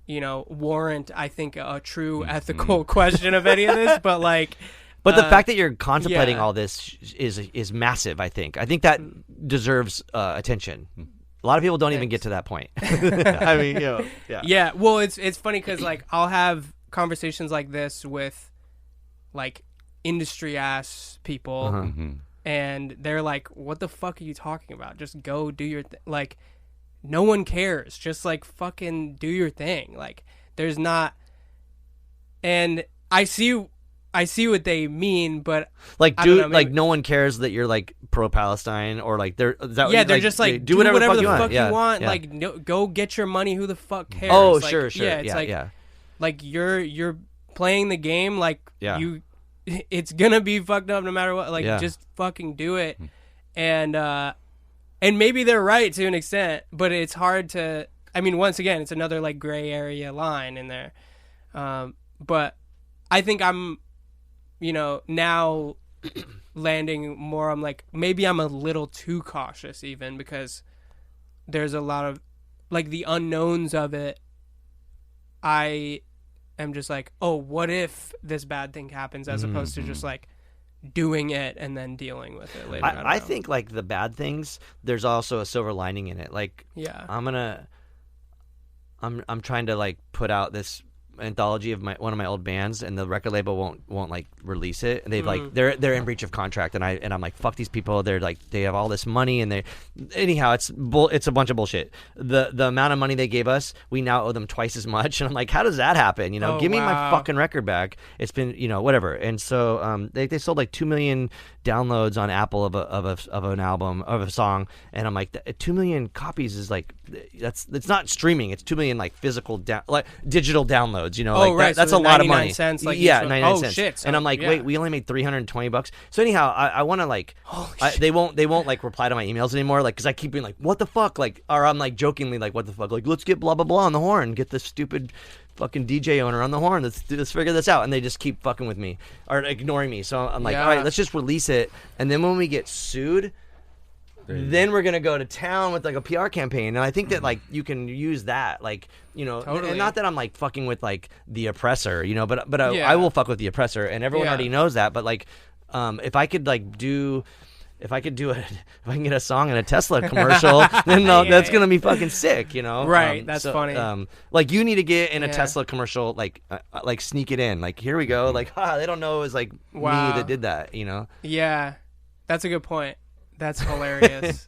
you know, warrant, I think, a true ethical question of any of this, but like, But the fact that you're contemplating yeah. all this is massive. I think that deserves attention. A lot of people don't even get to that point. I mean, you know, yeah. Well, it's funny because like I'll have conversations like this with like industry ass people, and they're like, "What the fuck are you talking about? Just go do your like." No one cares. Just like fucking do your thing. Like there's not, and I see what they mean, but like, I don't dude, know, like maybe- no one cares that you're like pro Palestine or like they're they're just like do whatever the fuck you want. Yeah. Like no, go get your money. Who the fuck cares? Oh, Like, sure. Yeah, it's like like you're playing the game. Like it's gonna be fucked up no matter what. Like just fucking do it. And maybe they're right to an extent, but it's hard to. I mean, once again, it's another like gray area line in there. But I think I'm, you know, now landing more. I'm like, maybe I'm a little too cautious even because there's a lot of like the unknowns of it. I am just like, oh, what if this bad thing happens, as opposed to just like doing it and then dealing with it later. I think like the bad things, there's also a silver lining in it. Like, I'm trying to like put out this anthology of one of my old bands, and the record label won't like release it, and they've like they're in breach of contract, and I'm like, fuck these people. They're like, they have all this money, and anyhow it's a bunch of bullshit. The amount of money they gave us, we now owe them twice as much, and I'm like, how does that happen? You know, give me my fucking record back. It's been, you know, whatever. And so they sold like 2 million downloads on Apple of an album of a song, and I'm like 2 million copies is like it's not streaming. It's 2 million like physical like digital downloads. You know, like right. that's So a lot of 99 money. cents, like, yeah, each one. 99 Oh, cents. shit, so, and I'm like, yeah. wait, we only made $320. So anyhow, I want to like they won't like reply to my emails anymore, like because I keep being like, what the fuck, like, or I'm like jokingly like, what the fuck, like let's get blah blah blah on the horn, get this stupid fucking DJ owner on the horn. Let's figure this out. And they just keep fucking with me or ignoring me. So I'm like, Yeah. all right, let's just release it. And then when we get sued, then we're gonna go to town with like a PR campaign. And I think that like you can use that, like, you know, Totally. and not that I'm like fucking with like the oppressor, you know, but Yeah. I will fuck with the oppressor, and everyone Yeah. already knows that. But like, if I could like do. If I can get a song in a Tesla commercial, then that's gonna be fucking sick, you know? Right, that's funny. Like you need to get in a Yeah. Tesla commercial, like sneak it in. Like here we go. Like they don't know it was like Wow. me that did that, you know? Yeah, that's a good point. That's hilarious.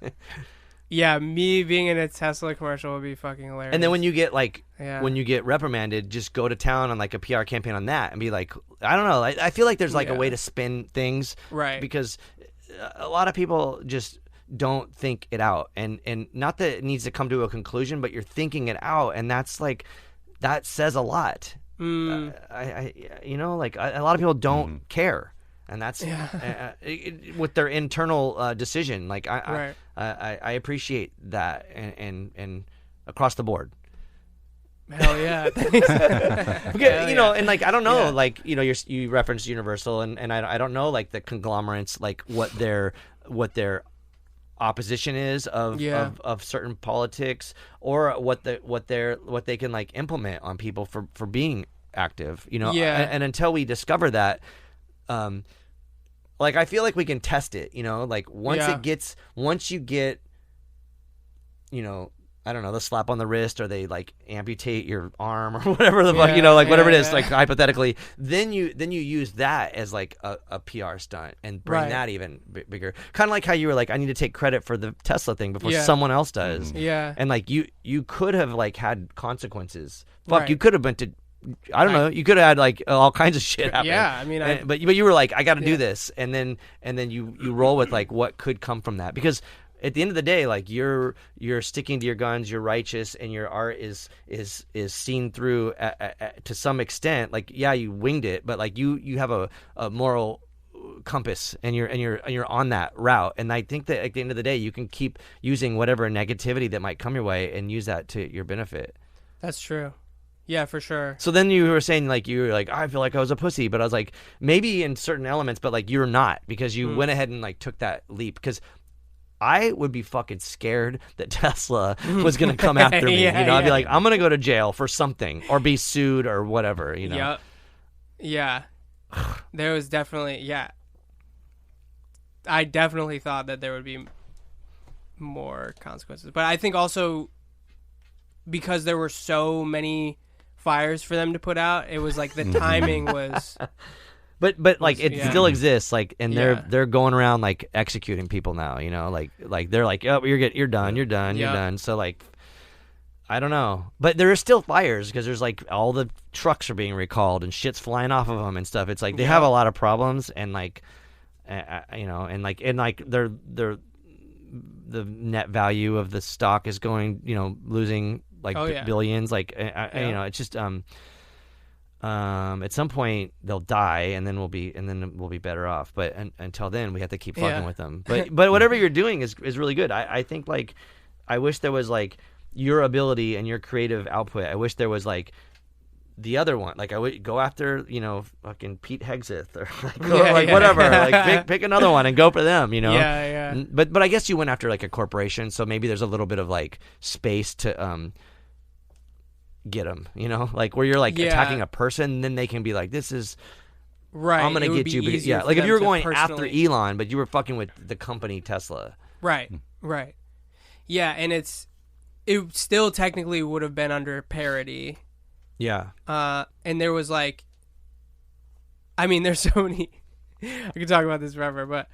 Yeah, me being in a Tesla commercial would be fucking hilarious. And then when you get like Yeah. when you get reprimanded, just go to town on like a PR campaign on that and be like, I don't know. I feel like there's like a Yeah. way to spin things, Right. Because a lot of people just don't think it out, and not that it needs to come to a conclusion, but you're thinking it out, and that's like that says a lot. I you know, like a lot of people don't care, and that's with their internal decision. Like I appreciate that, and across the board. Hell yeah. Thanks. Okay, you know, and like I don't know, Yeah. like you know, you referenced Universal, and I don't know like the conglomerates, like what their opposition is of certain politics, or what they can like implement on people for being active, you know. Yeah. And until we discover that, like I feel like we can test it, you know, like once you get, you know, I don't know, the slap on the wrist, or they like amputate your arm or whatever the fuck, you know, like whatever it is, like hypothetically, then you use that as like a PR stunt and bring that even bigger. Kind of like how you were like, I need to take credit for the Tesla thing before someone else does. Yeah. And like you could have like had consequences. Fuck, Right. you could have been to, I don't know, you could have had like all kinds of shit happen. Yeah, I mean, but you were like, I got to do this, and then you roll with like what could come from that, because at the end of the day, like you're sticking to your guns, you're righteous, and your art is seen through to some extent. Like, yeah, you winged it, but like you have a moral compass, and you're on that route. And I think that at the end of the day, you can keep using whatever negativity that might come your way and use that to your benefit. that's true. Yeah, for sure. So then you were saying like you were like, I feel like I was a pussy, but I was like, maybe in certain elements, but like you're not, because you went ahead and like took that leap. Because I would be fucking scared that Tesla was going to come after me. Yeah, you know, I'd be yeah. like, I'm going to go to jail for something, or be sued, or whatever, you know? Yep. Yeah. There was definitely, I definitely thought that there would be more consequences. But I think also because there were so many fires for them to put out, it was like the timing was... But like it still exists, like, and they're going around like executing people now, you know, like they're like, oh, you're done. So like, I don't know, but there are still fires because there's like all the trucks are being recalled and shit's flying off of them and stuff. It's like they have a lot of problems, and like, you know, and like they're the net value of the stock is going, you know, losing like billions, like you know, it's just at some point they'll die, and then we'll be better off. But until then, we have to keep fucking with them. But whatever you're doing is really good. I think like I wish there was like your ability and your creative output. I wish there was like the other one. Like I would go after, you know, fucking Pete Hegseth or like, whatever. Like pick another one and go for them. You know. Yeah. But I guess you went after like a corporation, so maybe there's a little bit of like space to get them, you know, like where you're like attacking a person, then they can be like, this is right. I'm gonna get you, because, like if you were going after Elon, but you were fucking with the company Tesla, right, and it still technically would have been under parody, and there was like, I mean, there's so many. I could talk about this forever, but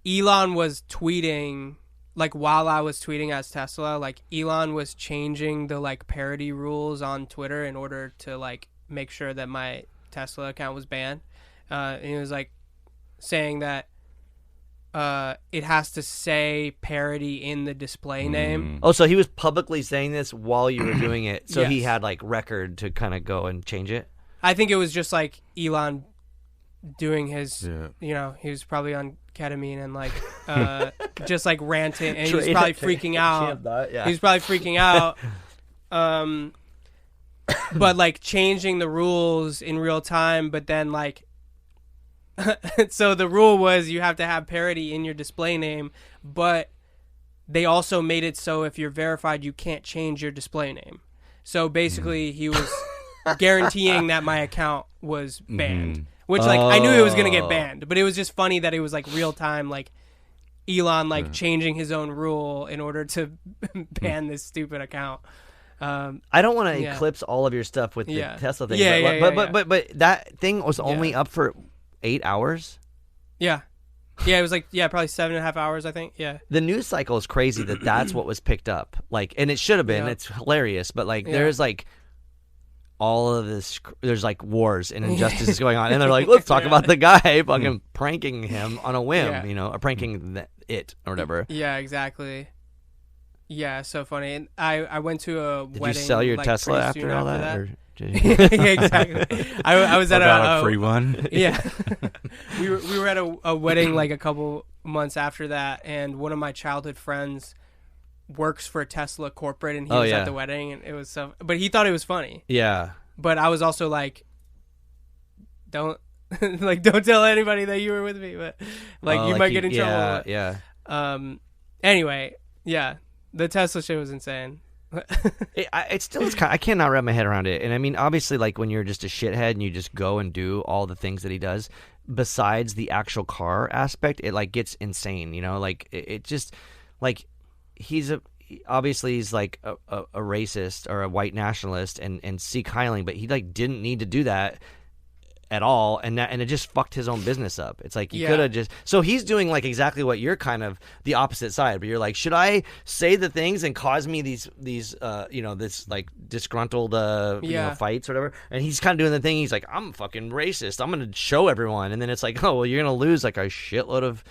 Elon was tweeting. Like, while I was tweeting as Tesla, like, Elon was changing the, like, parody rules on Twitter in order to, like, make sure that my Tesla account was banned. And he was like, saying that it has to say parody in the display name. Oh, so he was publicly saying this while you were doing it, so he Yes. had like record to kind of go and change it. I think it was just like Elon doing his, Yeah. you know, he was probably on ketamine and like just like ranting, and he was True, probably yeah. freaking out. Yeah. He was probably freaking out. But like changing the rules in real time, but then like so the rule was you have to have parody in your display name, but they also made it so if you're verified you can't change your display name. So basically he was guaranteeing that my account was banned. Which like I knew it was gonna get banned, but it was just funny that it was like real time, like Elon like changing his own rule in order to ban this stupid account. I don't want to Yeah. eclipse all of your stuff with the Yeah. Tesla thing. Yeah, but that thing was only Yeah. up for 8 hours. Yeah, it was like probably 7.5 hours, I think. Yeah, The news cycle is crazy that that's what was picked up. Like, and it should have been. Yeah. It's hilarious, but like, Yeah. there's like all of this. There's like wars and injustices going on, and they're like, let's talk about the guy fucking pranking him on a whim, Yeah. you know, or pranking it or whatever. yeah, exactly. Yeah, so funny. And I went to a Did wedding. you sell your like, Tesla pretty soon after all that? Or did you- yeah, exactly. I was at Got a free one. Yeah, we were at a wedding like a couple months after that, and one of my childhood friends works for Tesla corporate, and he Oh, was yeah. at the wedding, and it was so. But he thought it was funny. Yeah. But I was also like, don't don't tell anybody that you were with me, but like Oh, you might get in yeah, trouble. Yeah. Anyway, yeah, the Tesla shit was insane. It still is kind. I cannot wrap my head around it. And I mean, obviously, like when you're just a shithead and you just go and do all the things that he does, besides the actual car aspect, it like gets insane. You know, like it just like obviously he's like a racist or a white nationalist and Sikh hiling, but he like didn't need to do that at all, and it just fucked his own business up. It's like you Yeah. could have just. So he's doing like exactly what you're kind of the opposite side, but you're like, should I say the things and cause me these you know, this like disgruntled you know, Yeah. fights or whatever? And he's kind of doing the thing. He's like, I'm fucking racist. I'm gonna show everyone, and then it's like, oh well, you're gonna lose like a shitload of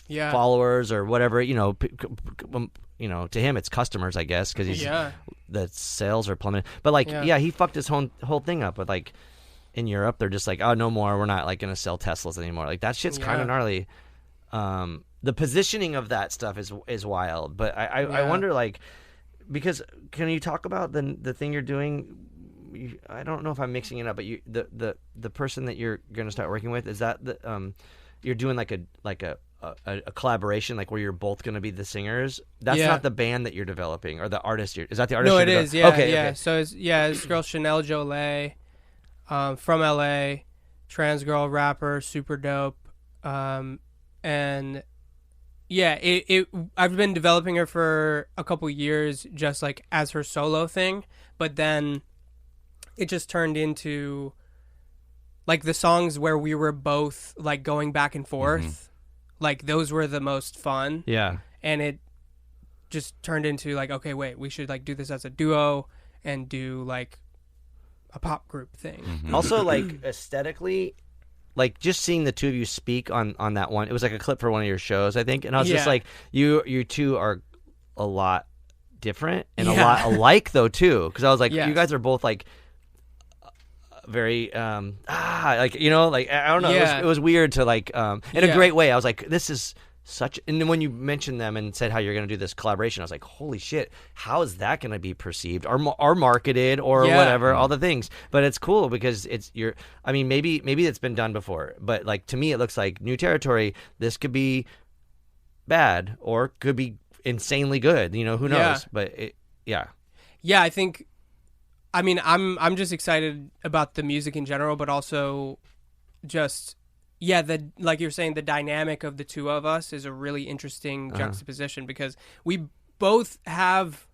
Yeah, followers or whatever. You know, you know, to him it's customers, I guess, because he's yeah, the sales are plummeting. But like, Yeah. yeah, he fucked his whole thing up with like. In Europe, they're just like, oh, no more. We're not like going to sell Teslas anymore. Like that shit's kind Yeah. of gnarly. The positioning of that stuff is wild. But I Yeah. wonder, like, because can you talk about the thing you're doing? I don't know if I'm mixing it up, but the person that you're going to start working with, is that you're doing like a collaboration, like where you're both going to be the singers? That's Yeah. not the band that you're developing or the artist. Is that the artist? no, you're it is. developing? Yeah, Okay. yeah. Okay. So it's this girl Chanel Jolie, from LA, trans girl rapper, super dope, and yeah, I've been developing her for a couple years, just like as her solo thing, but then it just turned into like the songs where we were both like going back and forth, like those were the most fun. Yeah. And it just turned into like, okay, wait, we should like do this as a duo and do like a pop group thing. Also, like aesthetically, like just seeing the two of you speak on that one, it was like a clip for one of your shows, I think, and I was just Yeah. like, you two are a lot different and a Yeah. lot alike though too, because I was like, Yes. you guys are both like very like, you know, like I don't know, Yeah. it was weird to like in a Yeah. great way. I was like, this is such, and then when you mentioned them and said how you're going to do this collaboration, I was like, holy shit, how is that going to be perceived or marketed or Yeah. whatever, all the things. But it's cool because I mean, maybe it's been done before, but like to me it looks like new territory. This could be bad or could be insanely good, you know, who knows? Yeah. But yeah. Yeah, I think. I mean, I'm just excited about the music in general, but also just the like you're saying, the dynamic of the two of us is a really interesting juxtaposition because we both have,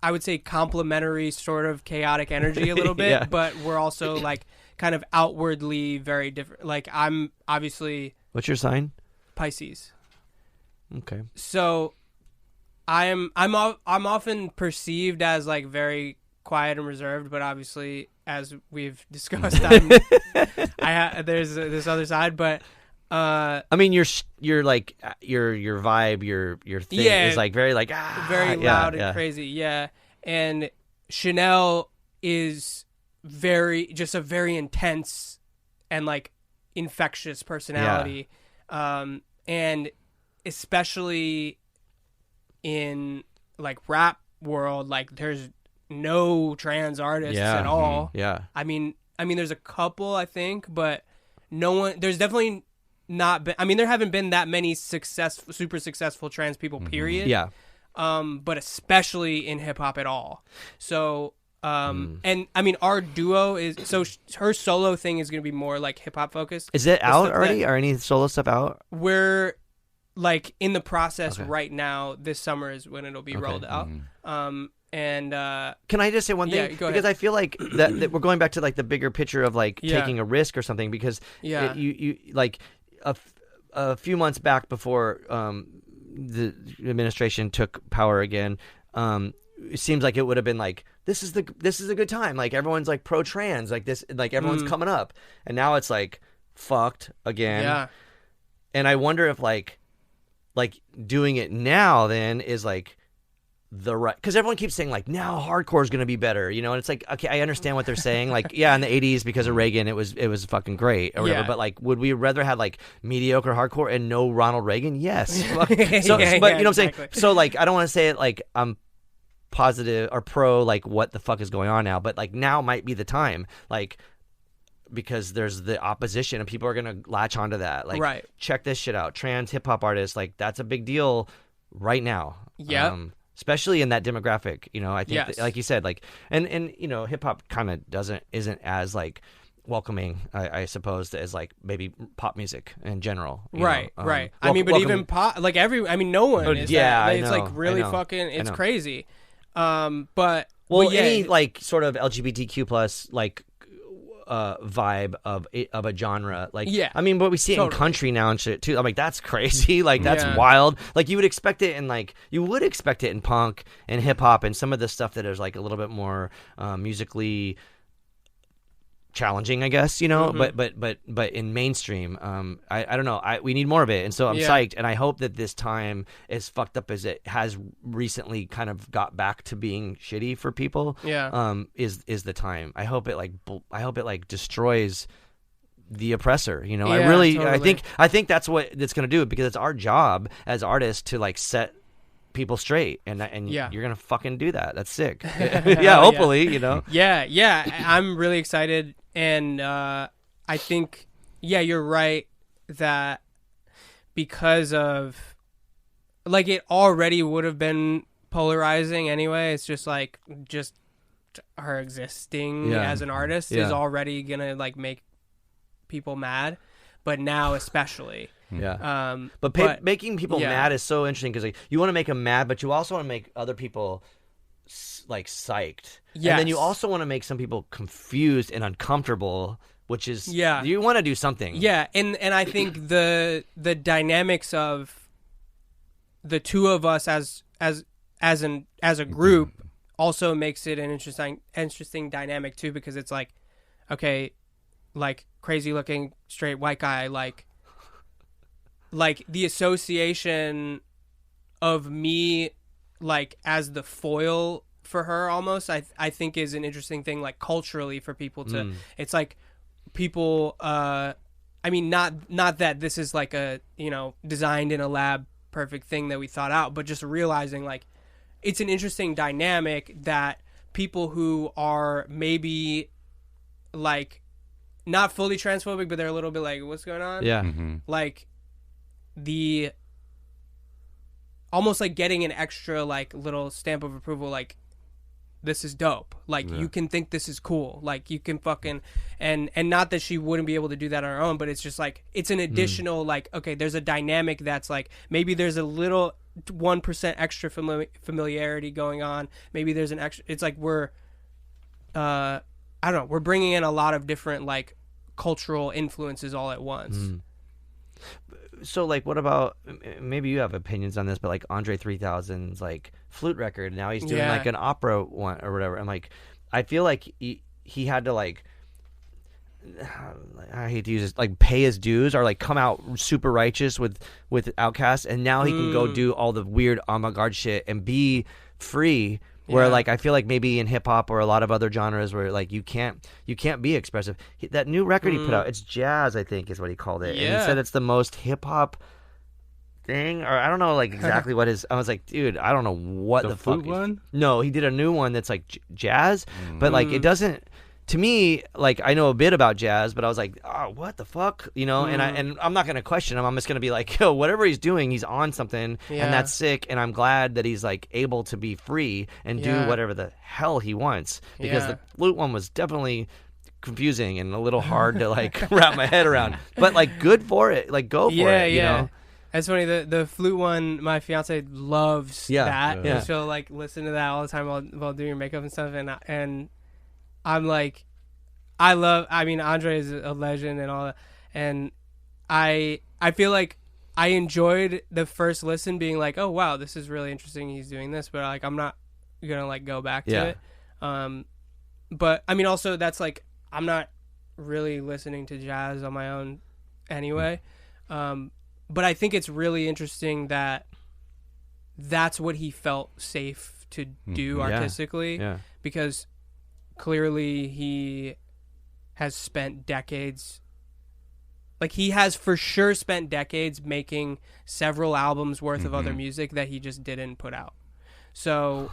I would say, complementary sort of chaotic energy a little bit, Yeah. but we're also like kind of outwardly very different. Like I'm obviously What's your sign? Pisces. Okay. So I'm often perceived as like very quiet and reserved, but obviously, as we've discussed, there's this other side. But I mean, you're like your vibe, your thing is like very like very yeah, loud and crazy. Yeah, and Chanel is just a very intense and like infectious personality, and especially in like rap world, like there's no trans artists at all. Yeah, I mean, there's a couple, I think, but no one. There's definitely not been. I mean, there haven't been that many super successful trans people. Period. yeah. But especially in hip hop at all. So, and I mean, our duo is her solo thing is going to be more like hip hop focused. Is it out already? Or any solo stuff out? We're like in the process right now. This summer is when it'll be rolled out. And can I just say one thing? Yeah, go ahead. Because I feel like that we're going back to like the bigger picture of like taking a risk or something. Because you like a few months back before the administration took power again, it seems like it would have been like this is a good time. Like everyone's like pro trans, like this, like everyone's coming up, and now it's like fucked again. Yeah. And I wonder if like doing it now then is like the right, because everyone keeps saying like now hardcore is going to be better, you know, and it's like, okay, I understand what they're saying, like in the 80s because of Reagan it was fucking great or whatever, but like would we rather have like mediocre hardcore and no Ronald Reagan? Yes. But you know what I'm saying, so like I don't want to say it like I'm positive or pro like what the fuck is going on now, but like now might be the time, like because there's the opposition and people are going to latch onto that, like check this shit out, trans hip-hop artists, like that's a big deal right now. Especially in that demographic, you know, I think that, like you said, like, and you know, hip hop kind of isn't as like welcoming, I suppose, as like maybe pop music in general. Right. I mean, but even pop, like no one is that. It's like really fucking, it's crazy. But any like sort of LGBTQ plus like vibe of a genre, like I mean, but we see it in country now and shit too. I'm like, that's crazy, like that's wild. Like you would expect it in punk and hip hop and some of the stuff that is like a little bit more musically challenging, I guess, you know. But in mainstream, I don't know. We need more of it, and so I'm psyched, and I hope that this time, as fucked up as it has recently, kind of got back to being shitty for people. Is the time. I hope it like destroys the oppressor. You know, totally. I think that's what it's gonna do, because it's our job as artists to like set people straight, and you're gonna fucking do that. That's sick. Hopefully, you know. I'm really excited, and I think you're right that because of like it already would have been polarizing anyway. It's just her existing as an artist is already gonna like make people mad, but now especially. But making people mad is so interesting, because like, you want to make them mad, but you also want to make other people like psyched. And then you also want to make some people confused and uncomfortable, which is you want to do something. And I think the dynamics of the two of us as a group also makes it an interesting dynamic too, because it's like, okay, like crazy looking straight white guy, like the association of me like as the foil for her almost, I think is an interesting thing, like culturally, for people to it's like people I mean not that this is like a, you know, designed in a lab perfect thing that we thought out, but just realizing like it's an interesting dynamic that people who are maybe like not fully transphobic, but they're a little bit like, what's going on? Like the almost like getting an extra like little stamp of approval, like this is dope, like you can think this is cool, like you can fucking and not that she wouldn't be able to do that on her own, but it's just like it's an additional like, okay, there's a dynamic that's like maybe there's a little 1% extra familiarity going on, maybe there's an extra, it's like we're I don't know, we're bringing in a lot of different like cultural influences all at once. So like, what about, maybe you have opinions on this, but like Andre 3000's like flute record, now he's doing like an opera one or whatever, and like I feel like he had to like I hate to use this, like pay his dues or like come out super righteous with Outkast, and now he can go do all the weird avant-garde shit and be free. Where like I feel like maybe in hip hop or a lot of other genres where like you can't be expressive. That new record he put out, it's jazz, I think is what he called it, and he said it's the most hip hop thing, or I don't know like exactly what his. I was like, dude, I don't know what the fuck. One? No, he did a new one that's like jazz, but like it doesn't. To me, like I know a bit about jazz, but I was like, oh, what the fuck, you know? And I'm not gonna question him. I'm just gonna be like, yo, whatever he's doing, he's on something, and that's sick. And I'm glad that he's like able to be free and do whatever the hell he wants, because the flute one was definitely confusing and a little hard to like wrap my head around. But like, good for it. Like, go for it. You know? That's funny. The flute one, my fiance loves that. Yeah. She'll like listen to that all the time while doing your makeup and stuff. And I'm like, I mean, Andre is a legend and all that. And I feel like I enjoyed the first listen being like, oh, wow, this is really interesting. He's doing this. But like, I'm not going to like go back to it. But I mean, also that's like, I'm not really listening to jazz on my own anyway. But I think it's really interesting that that's what he felt safe to do artistically, because clearly he has spent decades, like he has for sure spent decades making several albums worth of other music that he just didn't put out. So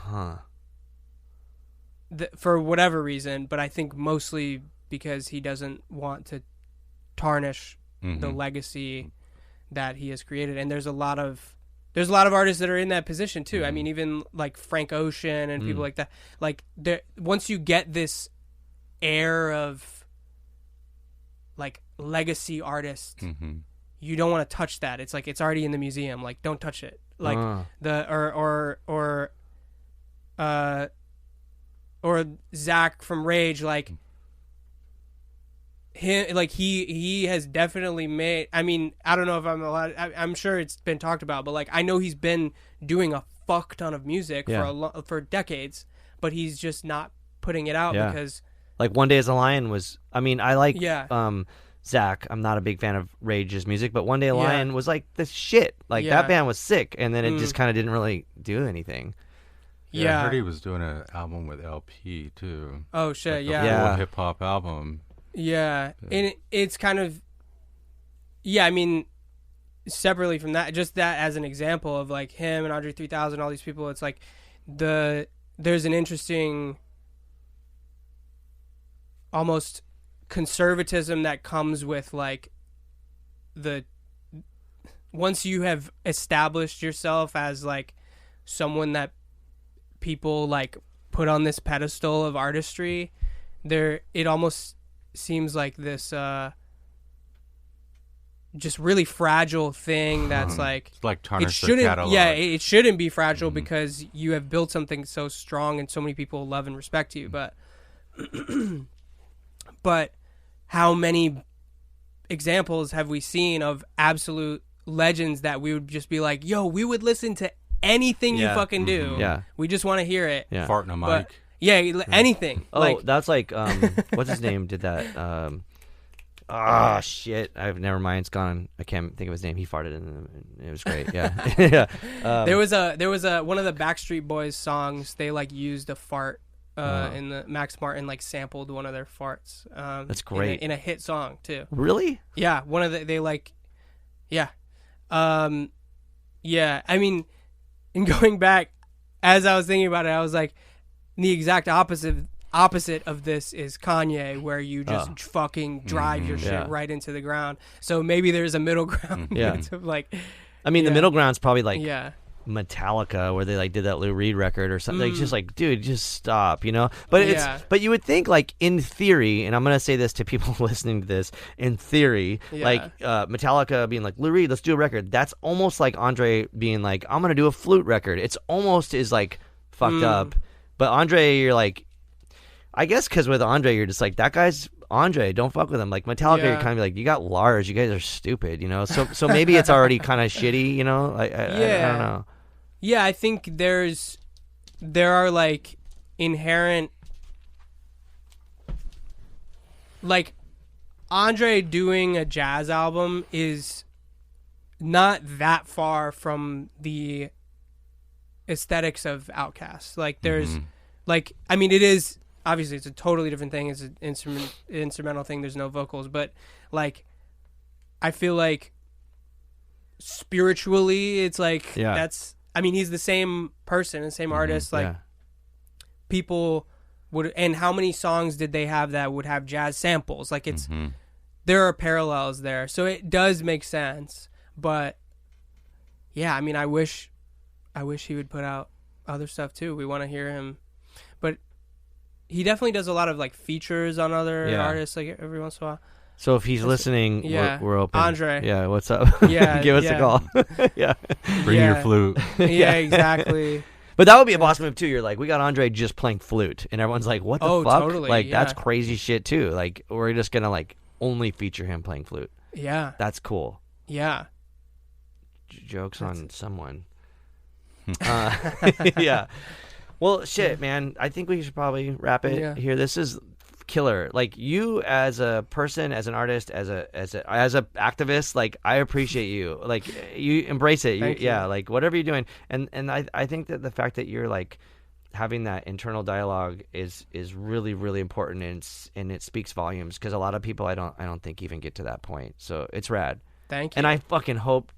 for whatever reason, but I think mostly because he doesn't want to tarnish the legacy that he has created. And there's a lot of artists that are in that position too. I mean, even like Frank Ocean and people like that. Like, once you get this air of like legacy artist, you don't want to touch that. It's like it's already in the museum. Like, don't touch it. Like or Zach from Rage. Like him, like he has definitely made. I mean, I don't know if I'm allowed. I'm sure it's been talked about, but like I know he's been doing a fuck ton of music for decades, but he's just not putting it out because like One Day as a Lion was. I mean, I like Zach. I'm not a big fan of Rage's music, but One Day a Lion was like the shit. Like that band was sick, and then it just kind of didn't really do anything. Yeah, I heard he was doing an album with LP too. Oh shit! Like a full hip hop album. Yeah, and it's kind of, I mean, separately from that, just that as an example of like him and Andre 3000, all these people, it's like there's an interesting almost conservatism that comes with like once you have established yourself as like someone that people like put on this pedestal of artistry, it almost seems like this just really fragile thing that's like it's like tarnish it shouldn't, the catalog. yeah, it shouldn't be fragile because you have built something so strong and so many people love and respect you. But how many examples have we seen of absolute legends that we would just be like, yo, we would listen to anything you fucking do. Yeah, we just want to hear it. Farting a mic. Anything. Oh, like, that's like what's his name did that? Shit! Never mind. It's gone. I can't think of his name. He farted and it was great. Yeah, there was a one of the Backstreet Boys songs. They like used a fart in the Max Martin like sampled one of their farts. That's great in a hit song too. Really? Yeah, one of the I mean, and going back, as I was thinking about it, I was like, the exact opposite of this is Kanye, where you just fucking drive your shit right into the ground. So maybe there's a middle ground. Of like, I mean, the middle ground's probably like Metallica, where they like did that Lou Reed record or something. Like, just like, dude, just stop, you know. But but you would think, like, in theory, and I'm gonna say this to people listening to this, in theory, like Metallica being like, Lou Reed, let's do a record. That's almost like Andre being like, I'm gonna do a flute record. It's almost is like fucked up. But Andre, you're like, I guess because with Andre, you're just like, that guy's Andre, don't fuck with him. Like Metallica, you're kind of like, you got Lars, you guys are stupid, you know. So maybe it's already kind of shitty, you know. I don't know. Yeah, I think there are like inherent, like, Andre doing a jazz album is not that far from the aesthetics of Outkast. Like there's like, I mean, it is obviously it's a totally different thing. It's an instrumental thing. There's no vocals, but like I feel like spiritually it's like that's, I mean, he's the same person, the same artist. Like people would, and how many songs did they have that would have jazz samples? Like it's there are parallels there, so it does make sense. But yeah, I mean, I wish he would put out other stuff too. We want to hear him, but he definitely does a lot of like features on other artists, like every once in a while. So if he's listening, we're open. Andre. Yeah, what's up? Yeah, give us a call. Bring your flute. Yeah, exactly. But that would be a boss move too. You're like, we got Andre just playing flute, and everyone's like, what the fuck? Totally, like that's crazy shit too. Like we're just gonna like only feature him playing flute. Yeah, that's cool. Yeah. Jokes on someone. Yeah. Well, shit, man. I think we should probably wrap it here. This is killer. Like you as a person, as an artist, as a activist, like I appreciate you. Like you embrace it. Thank you. Yeah, like whatever you're doing. And I think that the fact that you're like having that internal dialogue is really, really important, and it speaks volumes, because a lot of people I don't think even get to that point. So it's rad. Thank you. And I fucking hope.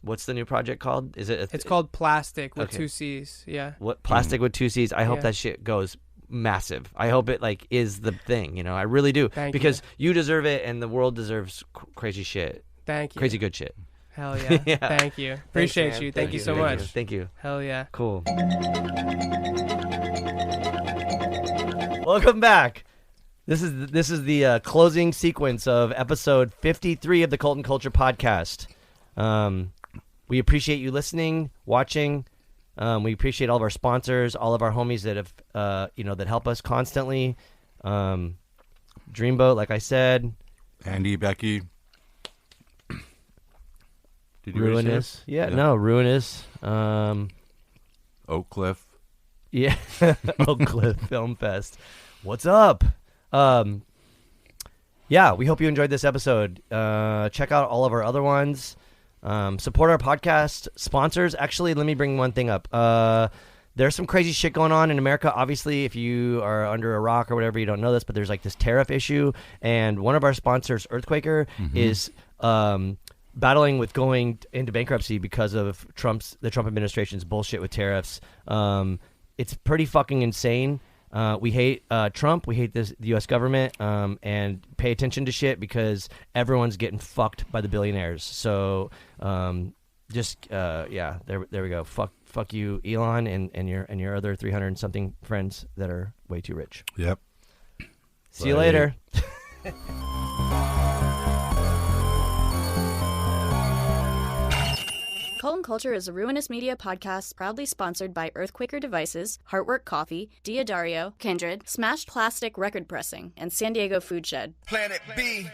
What's the new project called? Is it? It's called Plastic with 2 C's. Yeah. What Plastic with 2 C's? I hope that shit goes massive. I hope it like is the thing. You know, I really do. Because you deserve it, and the world deserves crazy shit. Thank you. Crazy good shit. Hell yeah. Thank you. Appreciate you. Thank you so much. Thank you. Hell yeah. Cool. Welcome back. This is the closing sequence of episode 53 of the Cult and Culture podcast. We appreciate you listening, watching. We appreciate all of our sponsors, all of our homies that have, that help us constantly. Dreamboat, like I said. Andy, Becky. Did you Ruinous. No, Ruinous. Oak Cliff. Yeah, Oak Cliff Film Fest. What's up? Yeah, we hope you enjoyed this episode. Check out all of our other ones. Support our podcast sponsors. Actually, let me bring one thing up. There's some crazy shit going on in America. Obviously, if you are under a rock or whatever, you don't know this, but there's like this tariff issue, and one of our sponsors, Earthquaker, is battling with going into bankruptcy because of the Trump administration's bullshit with tariffs. It's pretty fucking insane. We hate Trump. We hate the U.S. government, and pay attention to shit, because everyone's getting fucked by the billionaires. So there we go. Fuck you, Elon, and your other 300 and something friends that are way too rich. Yep. See you later. Cult and Culture is a Ruinous Media podcast proudly sponsored by Earthquaker Devices, Heartwork Coffee, Diodario, Kindred, Smashed Plastic Record Pressing, and San Diego Food Shed. Planet B.